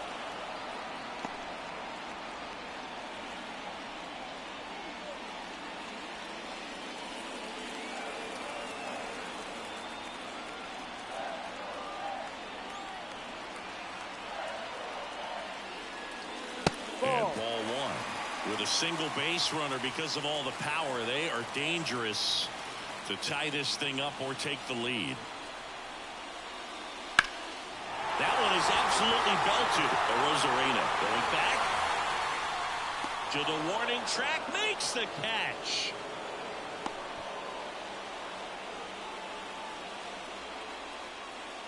And ball 1. With a single base runner, because of all the power, they are dangerous to tie this thing up or take the lead. That one is absolutely belted. Arozarena going back to the warning track, makes the catch.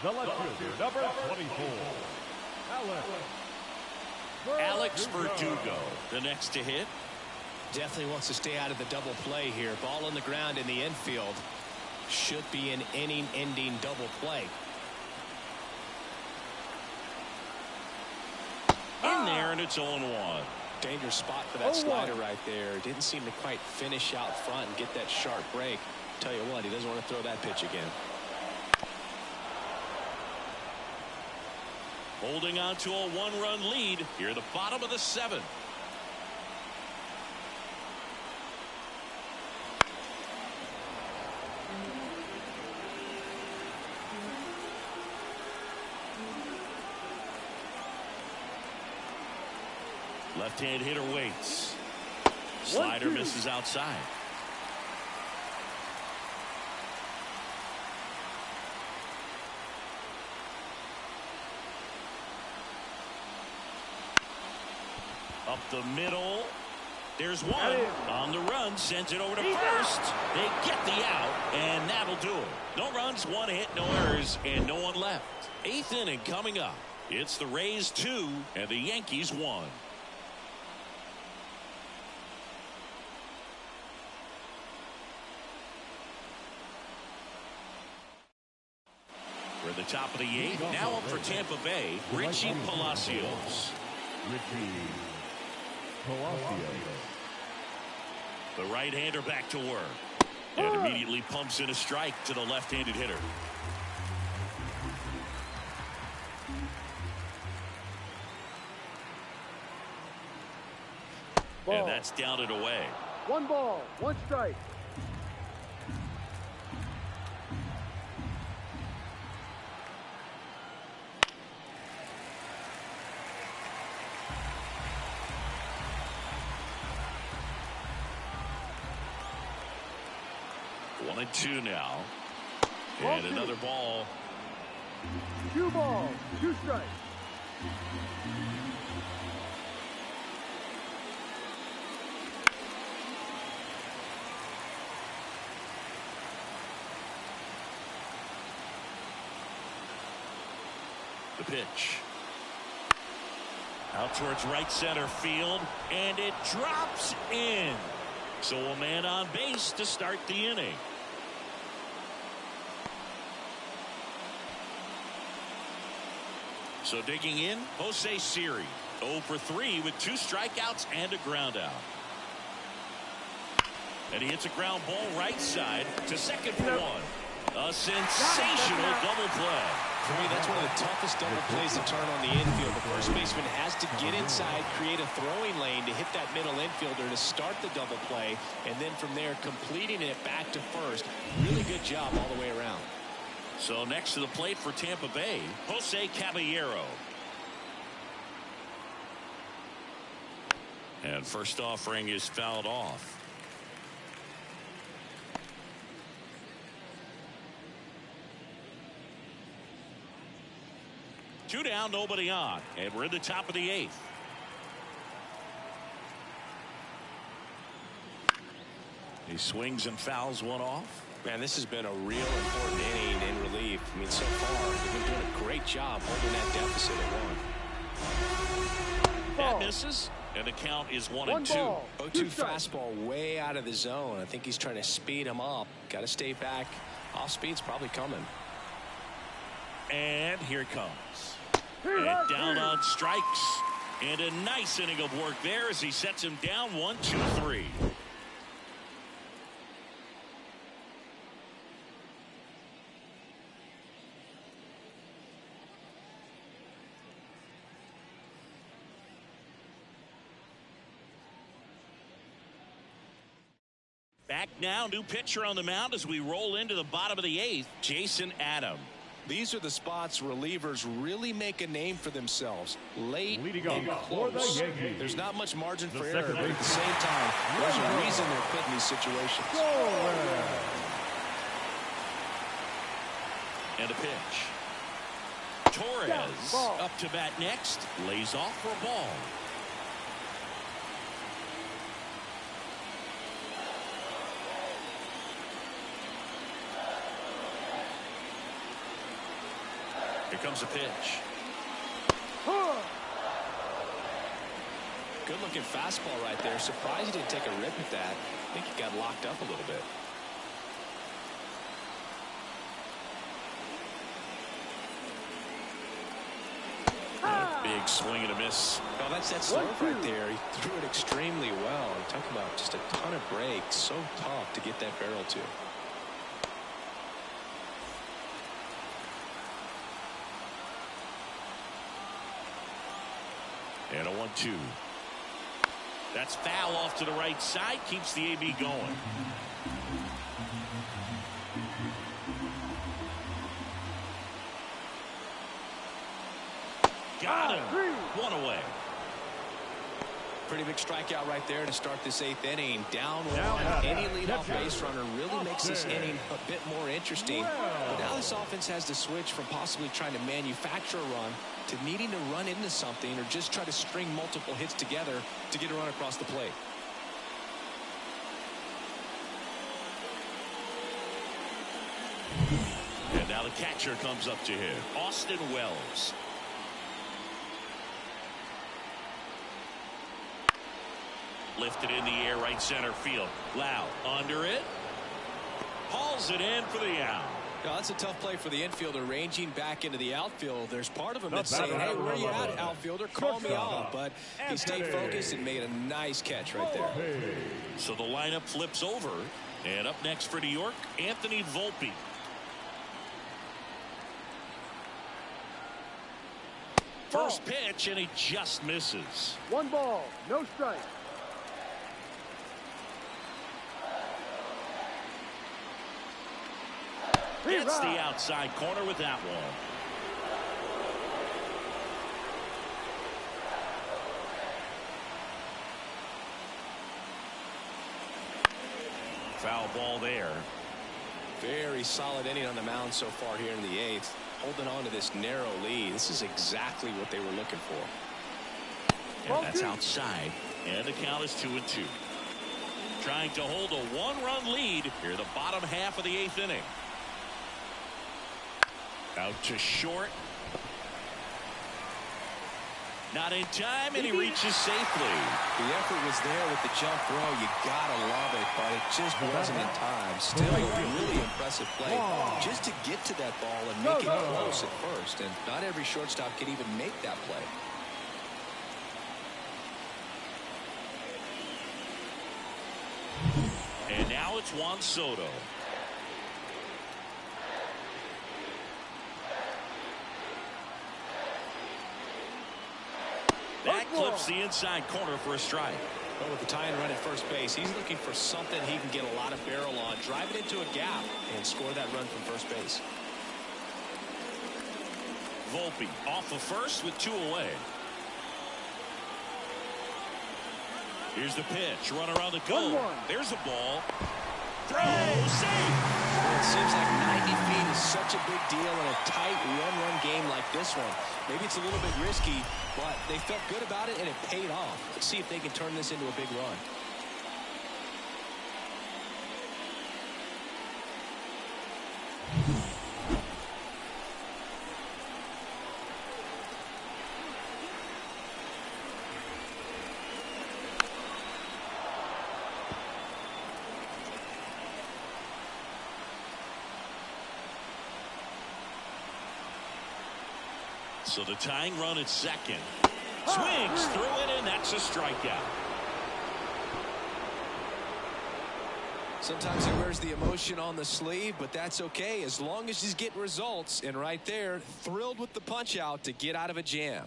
The left fielder, number 24, Alex Verdugo, the next to hit. Definitely wants to stay out of the double play here. Ball on the ground in the infield. Should be an inning-ending double play. In there, and it's 0-1. Dangerous spot for that slider right there. Didn't seem to quite finish out front and get that sharp break. Tell you what, he doesn't want to throw that pitch again. Holding on to a one-run lead here at the bottom of the 7th. Left-hand hitter waits. Slider misses outside. Up the middle. There's one. On the run. Sends it over to first. They get the out. And that'll do it. No runs, 1 hit, no errors, and no one left. 8th inning coming up. It's the Rays 2 and the Yankees 1. We're at the top of the 8th. Now up for Tampa Bay, Richie Palacios. The right-hander back to work. And immediately pumps in a strike to the left-handed hitter. And that's down and away. 1 ball, 1 strike. One and 2 now. And another ball. 2 balls, 2 strikes. The pitch. Out towards right center field. And it drops in. So a man on base to start the inning. So digging in, Jose Siri. 0 for 3 with 2 strikeouts and a ground out. And he hits a ground ball right side to second for 1. A sensational double play. For me, that's one of the toughest double plays to turn on the infield. The first baseman has to get inside, create a throwing lane to hit that middle infielder to start the double play, and then from there completing it back to first. Really good job all the way around. So next to the plate for Tampa Bay, Jose Caballero. And first offering is fouled off. Two down, nobody on, and we're in the top of the 8th. He swings and fouls one off. Man, this has been a real important inning in relief. I mean, so far, they've been doing a great job holding that deficit at 1. That misses, and the count is 1 and 2. 0-2 fastball way out of the zone. I think he's trying to speed him up. Got to stay back. Off speed's probably coming. And here it comes. And down on strikes. And a nice inning of work there as he sets him down 1, 2, 3. Back now, new pitcher on the mound as we roll into the bottom of the 8th, Jason Adam. These are the spots relievers really make a name for themselves. Late and for the close. Yankees. There's not much margin for The error, but at the same time, there's a reason they're put in these situations. And a pitch. Torres up to bat next. Lays off for a ball. Here comes a pitch. Good looking fastball right there. Surprised he didn't take a rip at that. I think he got locked up a little bit. Big swing and a miss. Oh, that's that serve right there. He threw it extremely well. I'm talking about just a ton of breaks. So tough to get that barrel to. 2. That's foul off to the right side. Keeps the AB going. Got him. 1 away. Pretty big strikeout right there to start this 8th inning. Down 1. Any leadoff base runner really makes this inning a bit more interesting. But now this offense has to switch from possibly trying to manufacture a run to needing to run into something or just try to string multiple hits together to get a run across the plate. And now the catcher comes up to him, Austin Wells. Lifted in the air, right center field. Loud under it. Hauls it in for the out. Now, that's a tough play for the infielder, ranging back into the outfield. There's part of him that's saying, hey, where are you at, outfielder? Call me off. But he stayed focused and made a nice catch right there. So the lineup flips over. And up next for New York, Anthony Volpe. First pitch, and he just misses. 1 ball, no strike. Gets the outside corner with that one. Foul ball there. Very solid inning on the mound so far here in the 8th. Holding on to this narrow lead. This is exactly what they were looking for. And that's outside. And the count is 2-2. Trying to hold a 1-run lead here the bottom half of the 8th inning. Out to short. Not in time, and he reaches safely. The effort was there with the jump throw. You gotta love it, but it just wasn't in time. Still a really impressive play just to get to that ball and make it close at first. And not every shortstop can even make that play. And now it's Juan Soto. That clips the inside corner for a strike. But with the tying run at first base, he's looking for something he can get a lot of barrel on, drive it into a gap, and score that run from first base. Volpe off of first with 2 away. Here's the pitch. Run around the goal. There's a ball. Throw. Safe. It seems like 90 feet is such a big deal in a tight one-run game like this one. Maybe it's a little bit risky, but they felt good about it, and it paid off. Let's see if they can turn this into a big run. So the tying run at second. Swings through it, and that's a strikeout. Sometimes he wears the emotion on the sleeve, but that's okay as long as he's getting results. And right there, thrilled with the punch out to get out of a jam.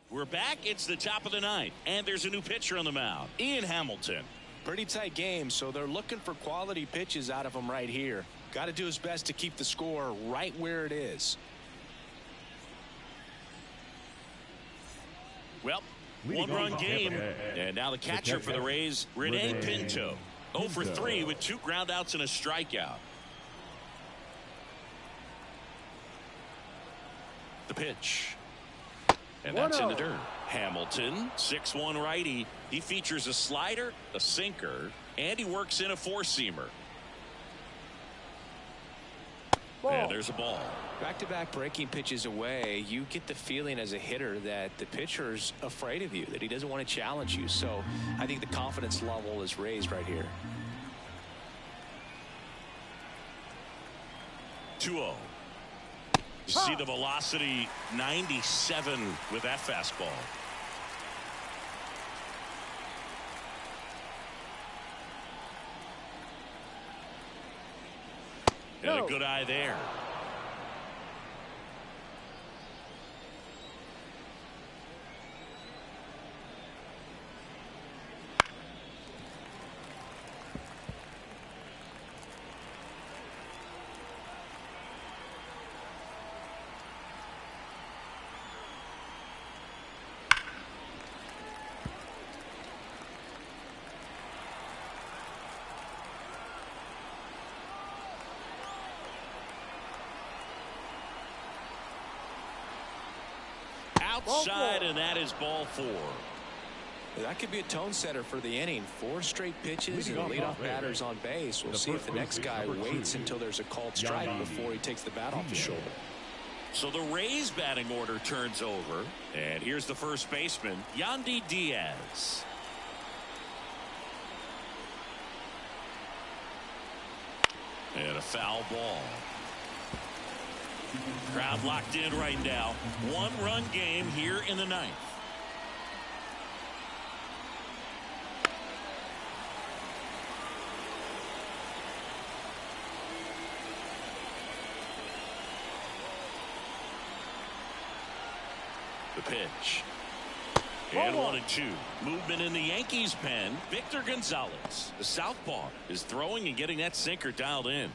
We're back. It's the top of the 9th, and there's a new pitcher on the mound, Ian Hamilton. Pretty tight game, so they're looking for quality pitches out of him right here. Got to do his best to keep the score right where it is. Well, 1-run game, and now the catcher for the Rays, Rene Pinto. 0 for 3 with 2 groundouts and a strikeout. The pitch. And that's in the dirt. Hamilton, 6'1" righty. He features a slider, a sinker, and he works in a 4-seamer. And there's a ball. Back-to-back breaking pitches away, you get the feeling as a hitter that the pitcher's afraid of you, that he doesn't want to challenge you. So I think the confidence level is raised right here. 2-0. You see the velocity, 97 with that fastball. And a good eye there. outside, and that is ball 4. That could be a tone setter for the inning. 4 straight pitches and leadoff batters on base. We'll see if the next guy waits until there's a called strike before he takes the bat off the shoulder. So the Rays batting order turns over, and here's the first baseman, Yandy Diaz. And a foul ball. Crowd locked in right now. 1-run game here in the 9th. The pitch. And 1-2. Movement in the Yankees pen. Victor Gonzalez, the southpaw, is throwing and getting that sinker dialed in.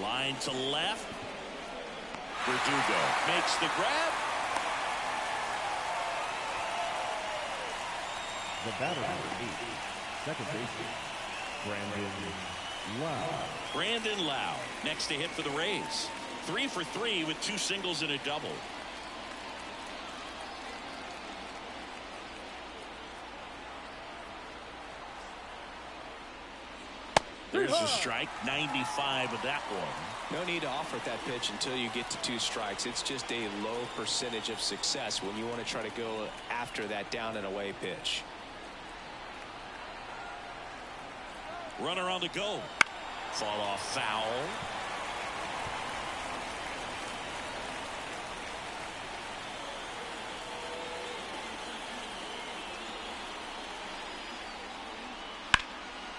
Line to left. Verdugo makes the grab. The batter number 8, second baseman, Brandon Lau. Brandon Lau next to hit for the Rays. 3 for 3 with 2 singles and a double. There's a strike. 95 of that one. No need to offer that pitch until you get to 2 strikes. It's just a low percentage of success when you want to try to go after that down and away pitch. Runner on the go. Fall off foul.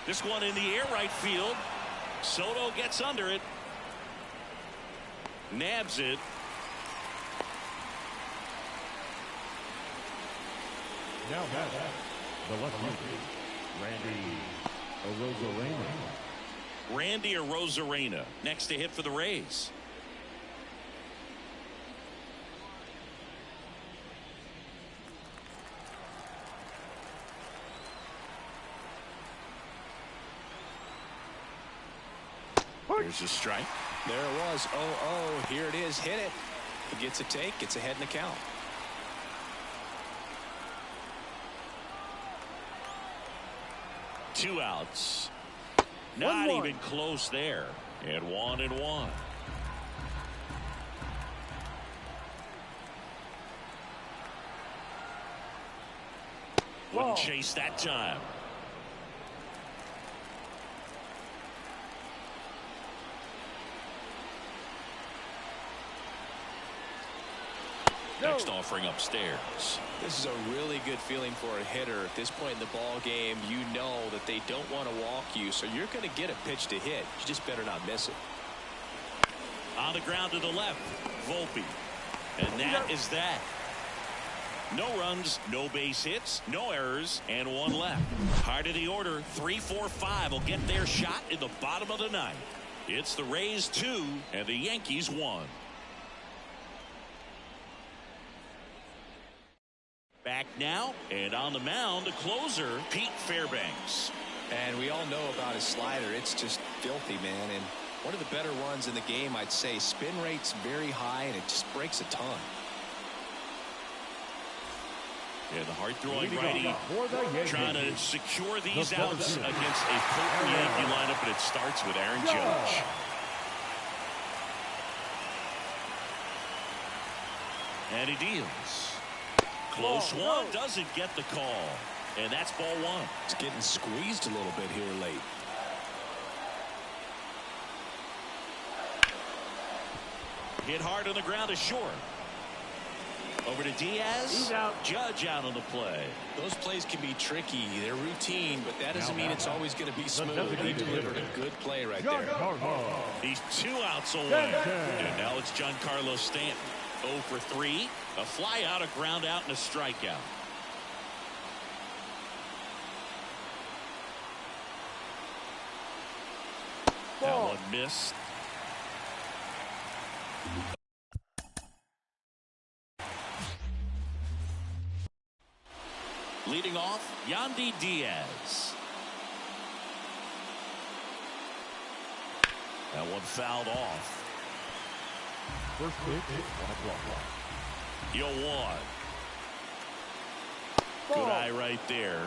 This one in the air, right field. Soto gets under it. Nabs it. Now back, the left-hander, Randy Arozarena next to hit for the Rays. There's a strike. There it was. 0-0. Here it is. Hit it. He gets a take. Gets ahead in the count. Two outs. Not even close there. And 1-1. Wouldn't chase that time. Next offering upstairs. This is a really good feeling for a hitter. At this point in the ball game, you know that they don't want to walk you, so you're going to get a pitch to hit. You just better not miss it. On the ground to the left, Volpe. And that is that. No runs, no base hits, no errors, and 1 left. Heart of the order, 3, 4, 5 will get their shot in the bottom of the 9th. It's the Rays 2 and the Yankees 1. Back now, and on the mound, the closer, Pete Fairbanks. And we all know about his slider. It's just filthy, man. And one of the better ones in the game, I'd say. Spin rate's very high, and it just breaks a ton. Yeah, the hard-throwing righty trying to secure these outs against a potent Yankee lineup, and it starts with Aaron Judge. And he deals. Close one, doesn't get the call. And that's ball 1. It's getting squeezed a little bit here late. Hit hard on the ground is short. Over to Diaz. He's out. Judge out on the play. Those plays can be tricky. They're routine, but that doesn't mean it's always going to be smooth. He delivered a good play right there. He's 2 outs away. And now it's Giancarlo Stanton. 0 for 3. A fly out, a ground out, and a strikeout. That one missed. Leading off, Yandy Yandy Diaz. That one fouled off. First pitch, 1 o'clock. 0-1. Good eye right there.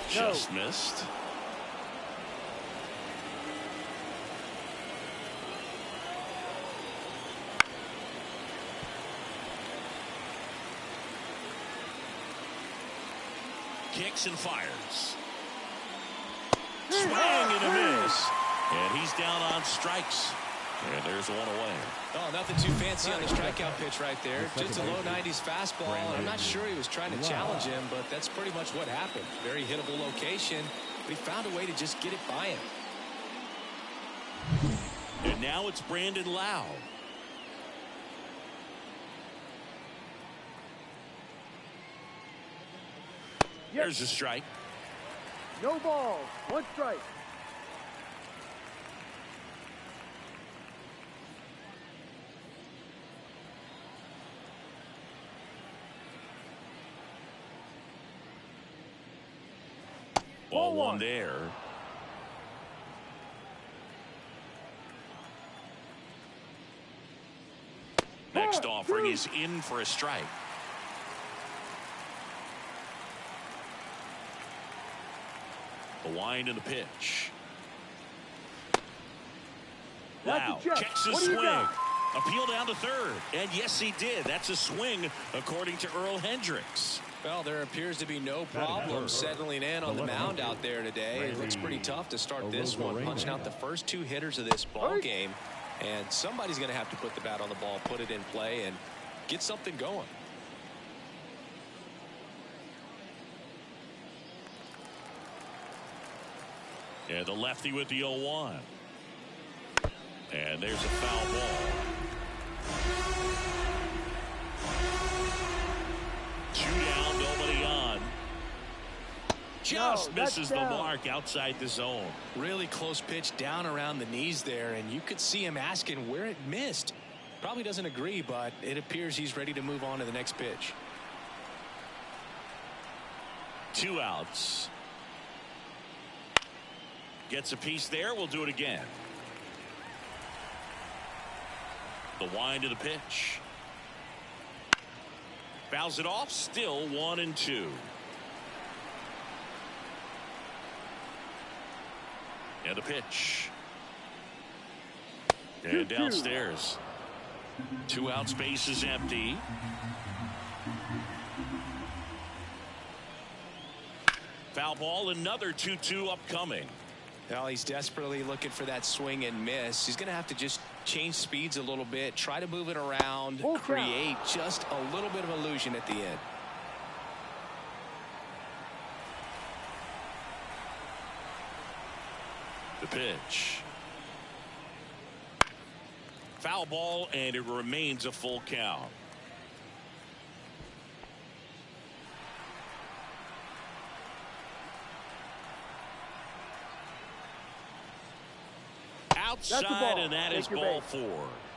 Just missed. Kicks and fires. Swing and a miss. And he's down on strikes. And there's one away. Oh, nothing too fancy on the strikeout pitch right there. Just a low 90s fastball. I'm not sure he was trying to challenge him, but that's pretty much what happened. Very hittable location. But he found a way to just get it by him. And now it's Brandon Lau. There's a strike. No balls. 1 strike. Ball 1 there. Next offering is in for a strike. The wind and the pitch. Wow, checks his swing. Appeal down to third. And yes, he did. That's a swing, according to Earl Hendricks. Well, there appears to be no problem settling in on the mound out there today. It looks pretty tough to start this one, punching out the first 2 hitters of this ball game. And somebody's going to have to put the bat on the ball, put it in play, and get something going. And the lefty with the 0-1. And there's a foul ball. 2 down, nobody on. Just misses the mark outside the zone. Really close pitch down around the knees there, and you could see him asking where it missed. Probably doesn't agree, but it appears he's ready to move on to the next pitch. 2 outs. Gets a piece there. We'll do it again. The wind of the pitch. Fouls it off. Still 1-2. And the pitch. And downstairs. 2 outs, base is empty. Foul ball, another 2-2 upcoming. Well, he's desperately looking for that swing and miss. He's going to have to just change speeds a little bit, try to move it around, create just a little bit of illusion at the end. The pitch. Foul ball, and it remains a full count. Outside, and that is ball 4.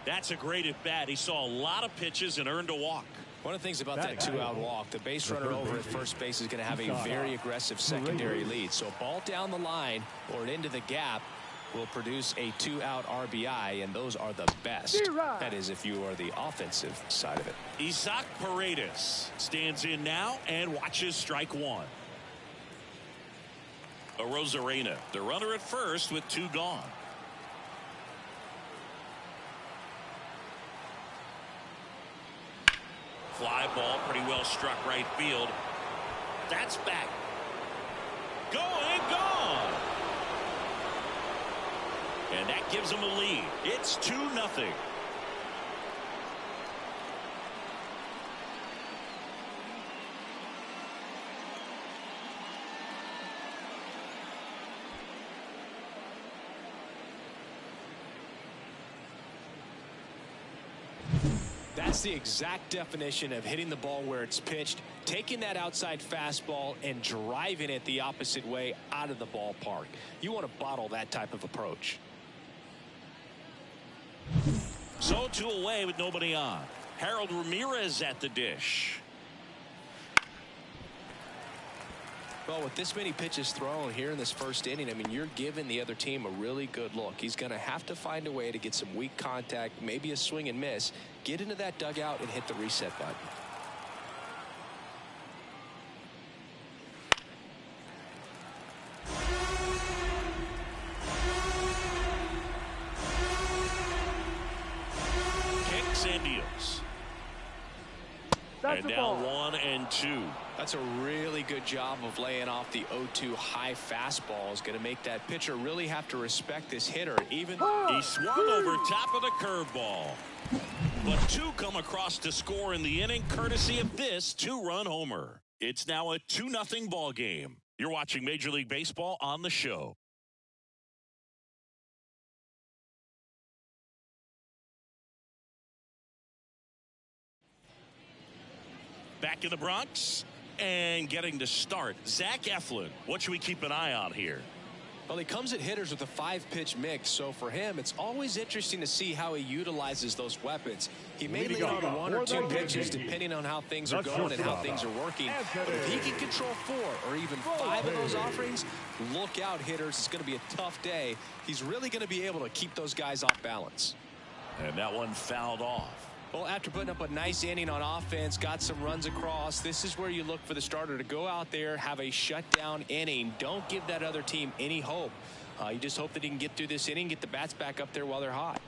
That's a great at bat. He saw a lot of pitches and earned a walk. One of the things about that 2-out walk, the base runner over at first base is going to have a very aggressive secondary lead. So a ball down the line or into the gap will produce a 2-out RBI, and those are the best. That is, if you are the offensive side of it. Isaac Paredes stands in now and watches strike 1. Arozarena, the runner at first with 2 gone. Fly ball, pretty well struck right field. That's back. Going, gone. And that gives them a lead. It's 2-0. That's the exact definition of hitting the ball where it's pitched, taking that outside fastball and driving it the opposite way out of the ballpark. You want to bottle that type of approach. So 2 away with nobody on. Harold Ramirez at the dish. Well, with this many pitches thrown here in this first inning, I mean, you're giving the other team a really good look. He's going to have to find a way to get some weak contact, maybe a swing and miss, get into that dugout and hit the reset button. Kicks and deals. That's And a now ball. 1-2. That's a really good job of laying off the 0-2 high fastball. Is going to make that pitcher really have to respect this hitter. Even He swung over top of the curveball. But 2 come across to score in the inning, courtesy of this 2-run homer. It's now a 2-0 ball game. You're watching Major League Baseball on the show. Back in the Bronx and getting to start, Zach Eflin. What should we keep an eye on here? Well, he comes at hitters with a 5-pitch mix, so for him, it's always interesting to see how he utilizes those weapons. He may lead on 1 or 2 pitches depending on how things are going and how things are working. But if he can control 4 or even 5 of those offerings, look out, hitters. It's going to be a tough day. He's really going to be able to keep those guys off balance. And that one fouled off. Well, after putting up a nice inning on offense, got some runs across, this is where you look for the starter to go out there, have a shutdown inning. Don't give that other team any hope. You just hope that he can get through this inning, get the bats back up there while they're hot.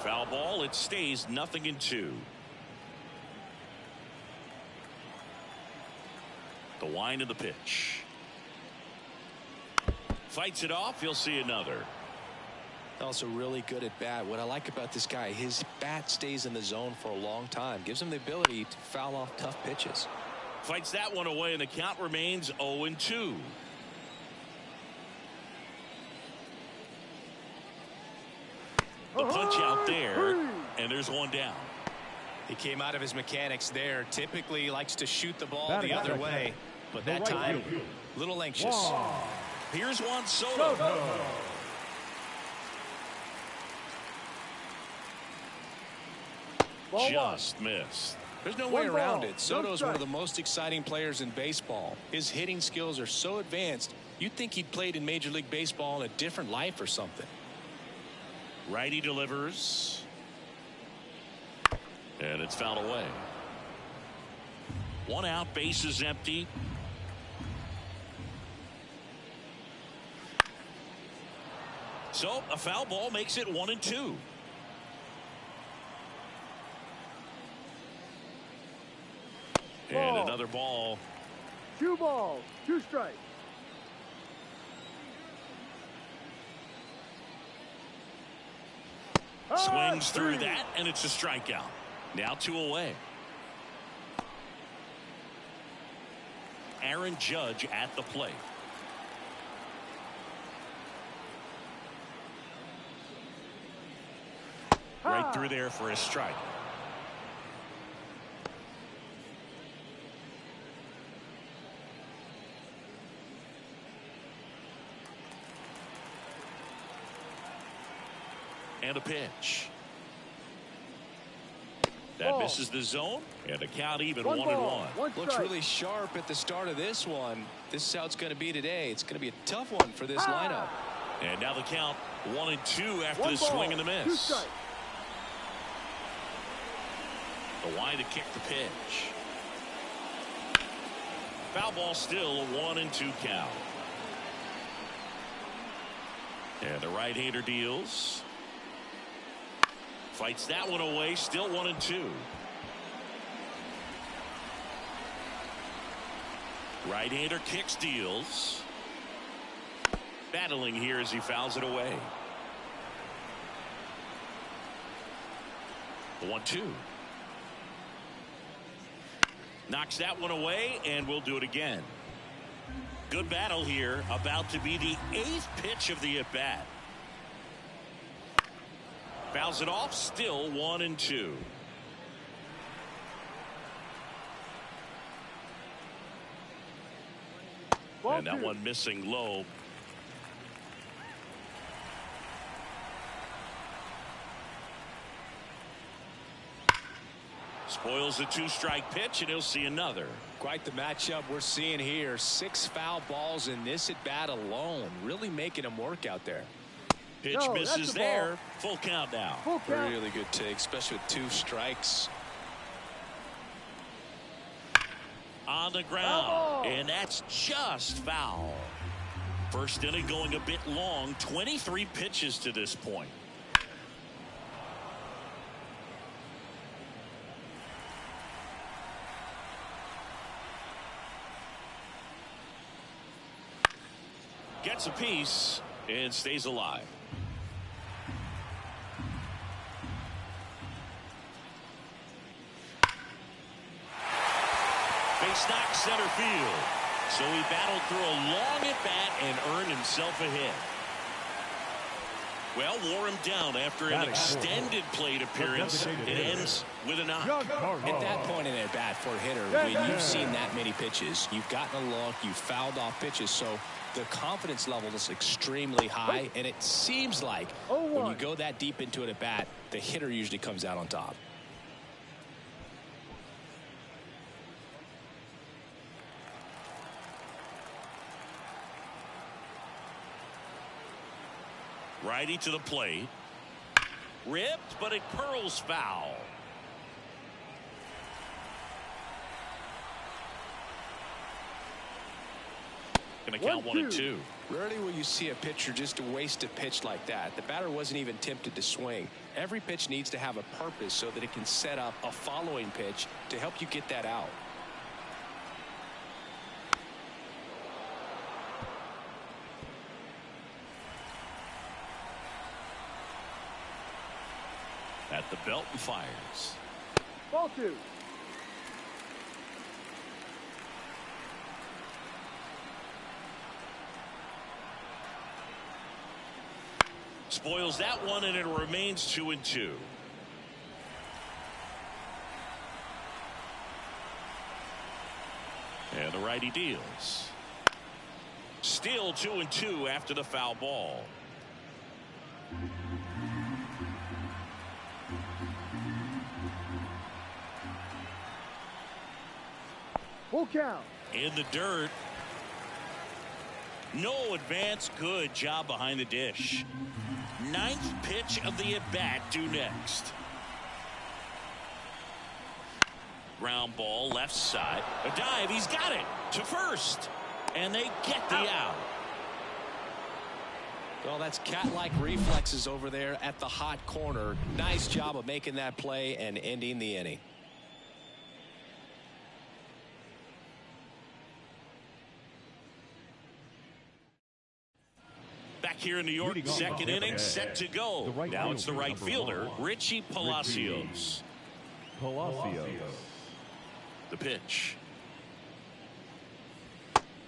Foul ball. It stays 0-2. The wind of the pitch. Fights it off. You'll see another. Also really good at bat. What I like about this guy, his bat stays in the zone for a long time. Gives him the ability to foul off tough pitches. Fights that one away, and the count remains 0-2. The punch out there, and there's one down. He came out of his mechanics there. Typically likes to shoot the ball the other way, but that time a little anxious. Here's Juan Soto. Just missed. There's no way around it. Soto's one of the most exciting players in baseball. His hitting skills are so advanced, you'd think he'd played in Major League Baseball in a different life or something. Righty delivers. And it's fouled away. 1 out, bases empty. So a foul ball makes it 1-2. And another ball. 2 balls, 2 strikes. Swings through that, and it's a strikeout. Now 2 away. Aaron Judge at the plate. Right through there for a strike. And a pitch. That misses the zone, and the count even 1-1. Looks really sharp at the start of this one. This is how it's going to be today. It's going to be a tough one for this lineup. And now the count 1-2 after the swing and the miss. The wind to kick the pitch. Foul ball, still a 1-2 count. And the right-hander deals. Fights that one away, still 1-2. Right-hander kicks, deals. Battling here as he fouls it away. The 1-2. Knocks that one away, and we'll do it again. Good battle here, about to be the 8th pitch of the at-bat. Fouls it off, still 1-2. Ball And that two. one missing low. Spoils the 2-strike pitch, and he'll see another. Quite the matchup we're seeing here. 6 foul balls in this at bat alone. Really making him work out there. Pitch No, misses that's a there. Full count now. Full count. Really good take, especially with 2 strikes. On the ground, Bravo. and that's just foul. First inning going a bit long. 23 pitches to this point. Gets a piece and stays alive. Base knock center field. So he battled through a long at bat and earned himself a hit. Well, wore him down after an extended plate appearance. It ends with a knock. At that point in at bat for a hitter, when you've seen that many pitches, you've gotten a look, you've fouled off pitches, so the confidence level is extremely high, and it seems like when you go that deep into it at bat, the hitter usually comes out on top. Righty to the plate. Ripped, but it curls foul. Gonna count 1-2. Rarely will you see a pitcher just waste a pitch like that. The batter wasn't even tempted to swing. Every pitch needs to have a purpose so that it can set up a following pitch to help you get that out. At the belt and fires. Ball two. Spoils that one, and it remains 2-2. And the righty deals. Still 2-2 after the foul ball. Full count. In the dirt. No advance. Good job behind the dish. 9th pitch of the at-bat due next. Ground ball left side. A dive. He's got it to first. And they get the out. Well, that's cat-like reflexes over there at the hot corner. Nice job of making that play and ending the inning. Back here in New York, second inning set to go. Now it's the right fielder, Richie Palacios. The pitch.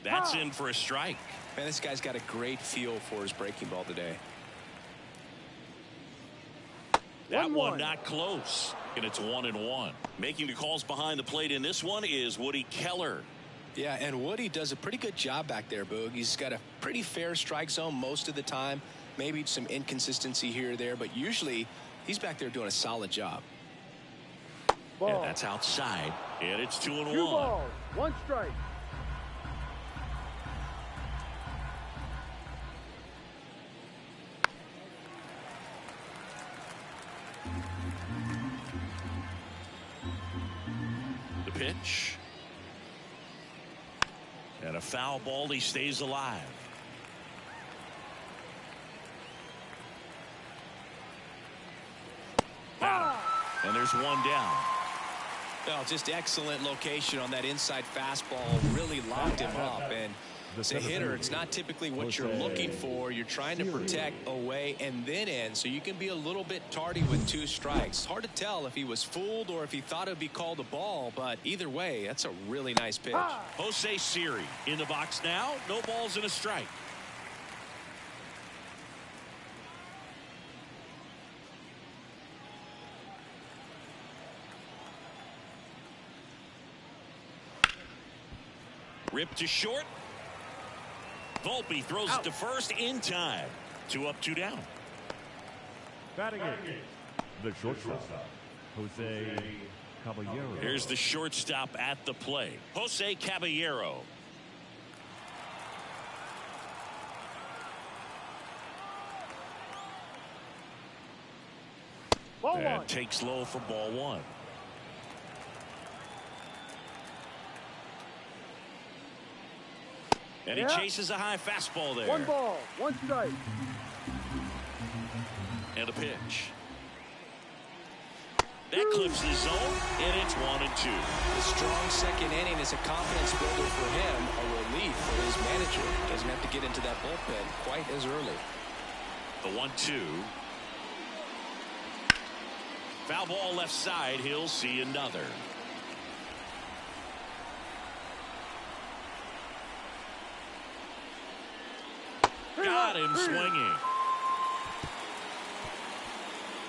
That's in for a strike. Man, this guy's got a great feel for his breaking ball today. That one not close, and it's 1-1. Making the calls behind the plate in this one is Woody Keller. Yeah, and Woody does a pretty good job back there, Boog. He's got a pretty fair strike zone most of the time. Maybe some inconsistency here or there, but usually he's back there doing a solid job. Yeah, that's outside, and it's 2-1. 2 balls, 1 strike. The pitch. And a foul ball. He stays alive. And there's one down. Well, just excellent location on that inside fastball. Really locked him up. And as a hitter, it's not typically what you're looking for. You're trying to protect away and then in, so you can be a little bit tardy with 2 strikes. It's hard to tell if he was fooled or if he thought it would be called a ball, but either way, that's a really nice pitch. Jose Siri in the box now. No balls and a strike. Ripped to short. Volpe throws it to first in time. 2 up, 2 down. Batting it, the shortstop, Jose Caballero. Here's the shortstop at the plate, Jose Caballero. Ball And one. takes low for ball 1. And he chases a high fastball there. 1 ball, 1 strike. And a pitch. That clips the zone, and it's 1-2. The strong second inning is a confidence builder for him, a relief for his manager. Doesn't have to get into that bullpen quite as early. The 1-2. Foul ball left side. He'll see another. Got him swinging.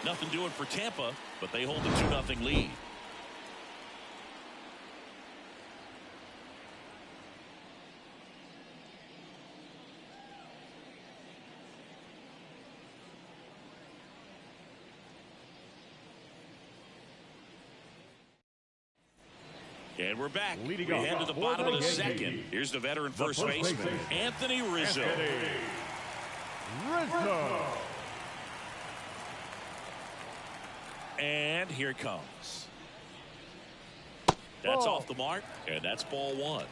Nothing doing for Tampa, but they hold a 2-0 lead. And we're back. Leading we off head to the for bottom the of the Yankees. second. Here's the veteran first first baseman, baseman, Anthony Rizzo. Rizzo. And here it comes. That's off the mark, and that's ball 1.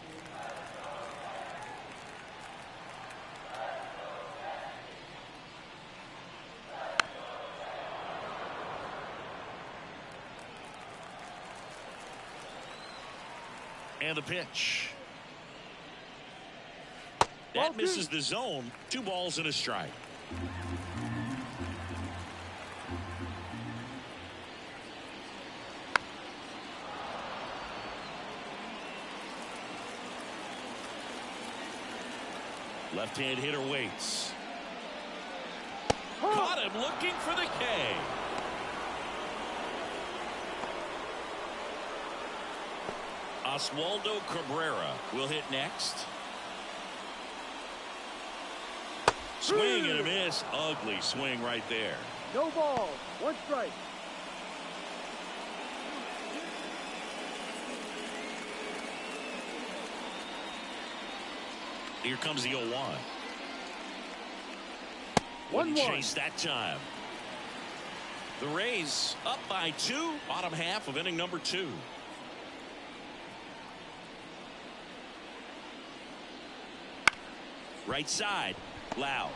And the pitch. That misses the zone. 2 balls and a strike. Left-hand hitter waits. Caught him looking for the K. Oswaldo Cabrera will hit next. Swing and a miss. Ugly swing right there. No ball, 1 strike. Here comes the 0-1. 1-1. Chase that time. The Rays up by 2. Bottom half of inning number 2. Right side. Loud.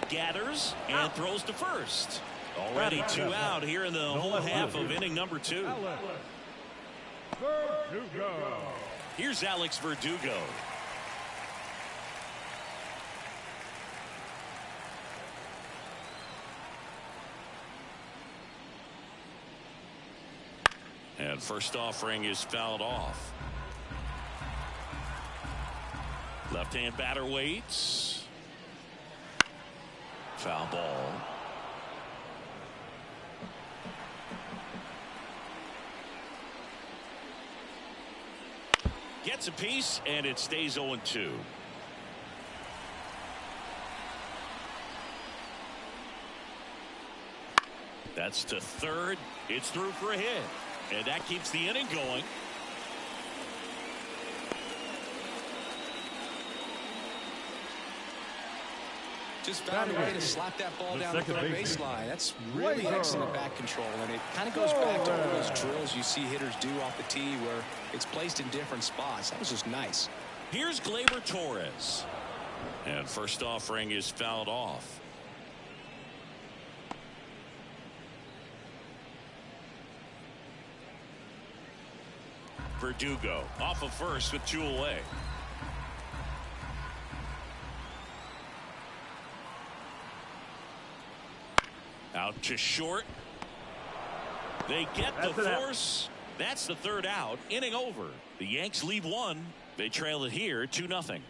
Gathers and throws to first. Already 2 out here in the whole half of inning number 2. Verdugo. Here's Alex Verdugo. And first offering is fouled off. Left-hand batter waits. Foul ball. Gets a piece, and it stays 0-2. That's to third. It's through for a hit. And that keeps the inning going. Just found a way to slap that ball down the third baseline. That's really excellent back control, and it kind of goes back to all those drills you see hitters do off the tee where it's placed in different spots. That was just nice. Here's Gleyber Torres. And first offering is fouled off. Verdugo off of first with 2 away. Out to short. They get the force. That's the 3rd out. Inning over. The Yanks lead 1. They trail it here 2-0.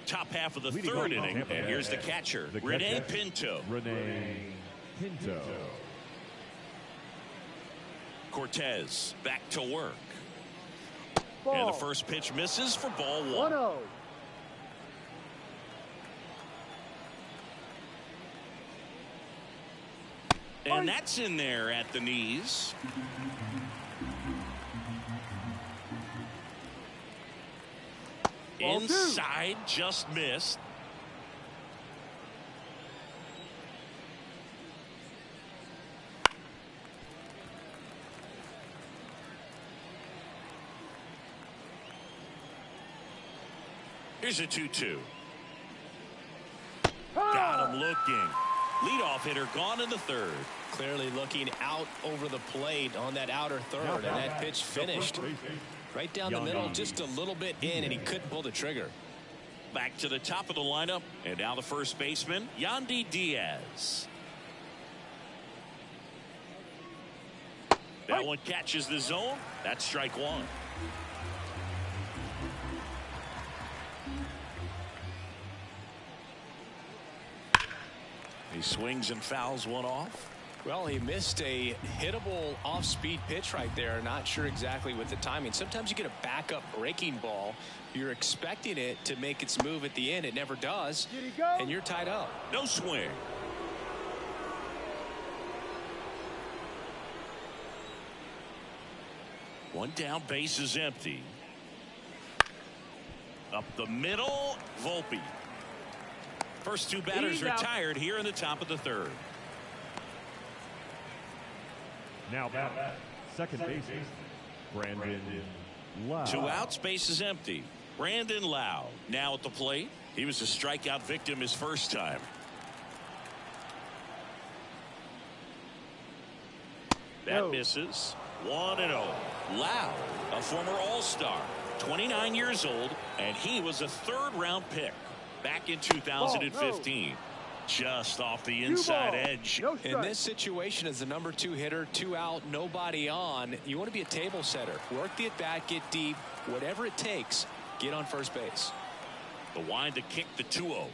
Top half of the 3rd inning, and here's the catcher, Rene Pinto. Rene Pinto. Cortez back to work. Ball. And the first pitch misses for ball 1. 1-0. And that's in there at the knees. Ball 2. Inside, just missed. Here's a 2-2. Got him looking. Leadoff hitter gone in the third. Clearly looking out over the plate on that outer third, and that pitch finished right down the middle, just a little bit in, and he couldn't pull the trigger. Back to the top of the lineup, and now the first baseman, Yandy Diaz. That one catches the zone. That's strike 1. He swings and fouls one off. Well, he missed a hittable off-speed pitch right there. Not sure exactly with the timing. Sometimes you get a backup breaking ball. You're expecting it to make its move at the end. It never does. Did he go? And you're tied up. No swing. One down, base is empty. Up the middle, Volpe. First two batters He's out. retired here in the top of the third. Now back, second baseman, Brandon Lowe. 2 outs, base is empty. Brandon Lowe now at the plate. He was a strikeout victim his first time. That misses. 1-0. Lowe, a former All-Star, 29 years old, and he was a third-round pick back in 2015. Just off the inside edge. No In this situation, as the number 2 hitter, 2 out, nobody on, you want to be a table setter. Work the at-bat, get deep, whatever it takes, get on first base. The wind to kick the 2-0.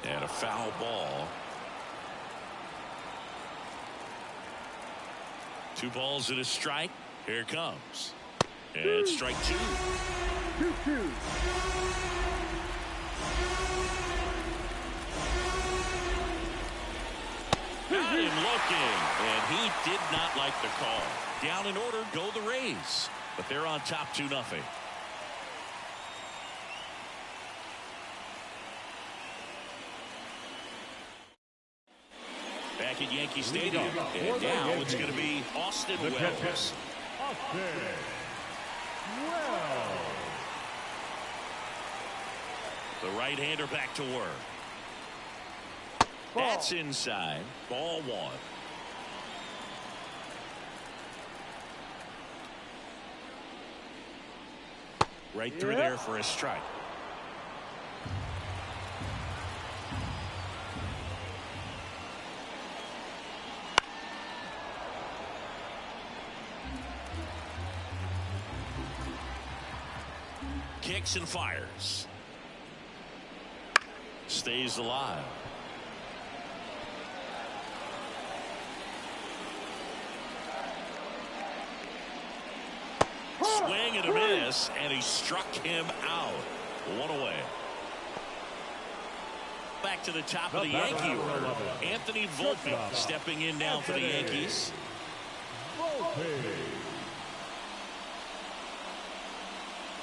And a foul ball. 2 balls and a strike. Here it comes. And strike 2. 2-2. Got him looking, and he did not like the call. Down in order, go the Rays. But they're on top 2-0. Back at Yankee Stadium, and now it's going to be Austin The Wells. catcher, Austin Wells. The right-hander back to work. Ball. That's inside. Ball 1. Right through there for a strike. Kicks and fires. Stays alive. Swing and a miss, and he struck him out. 1 away. Back to the top of the Yankee order. Anthony Volpe stepping in now for the Yankees. Volpe.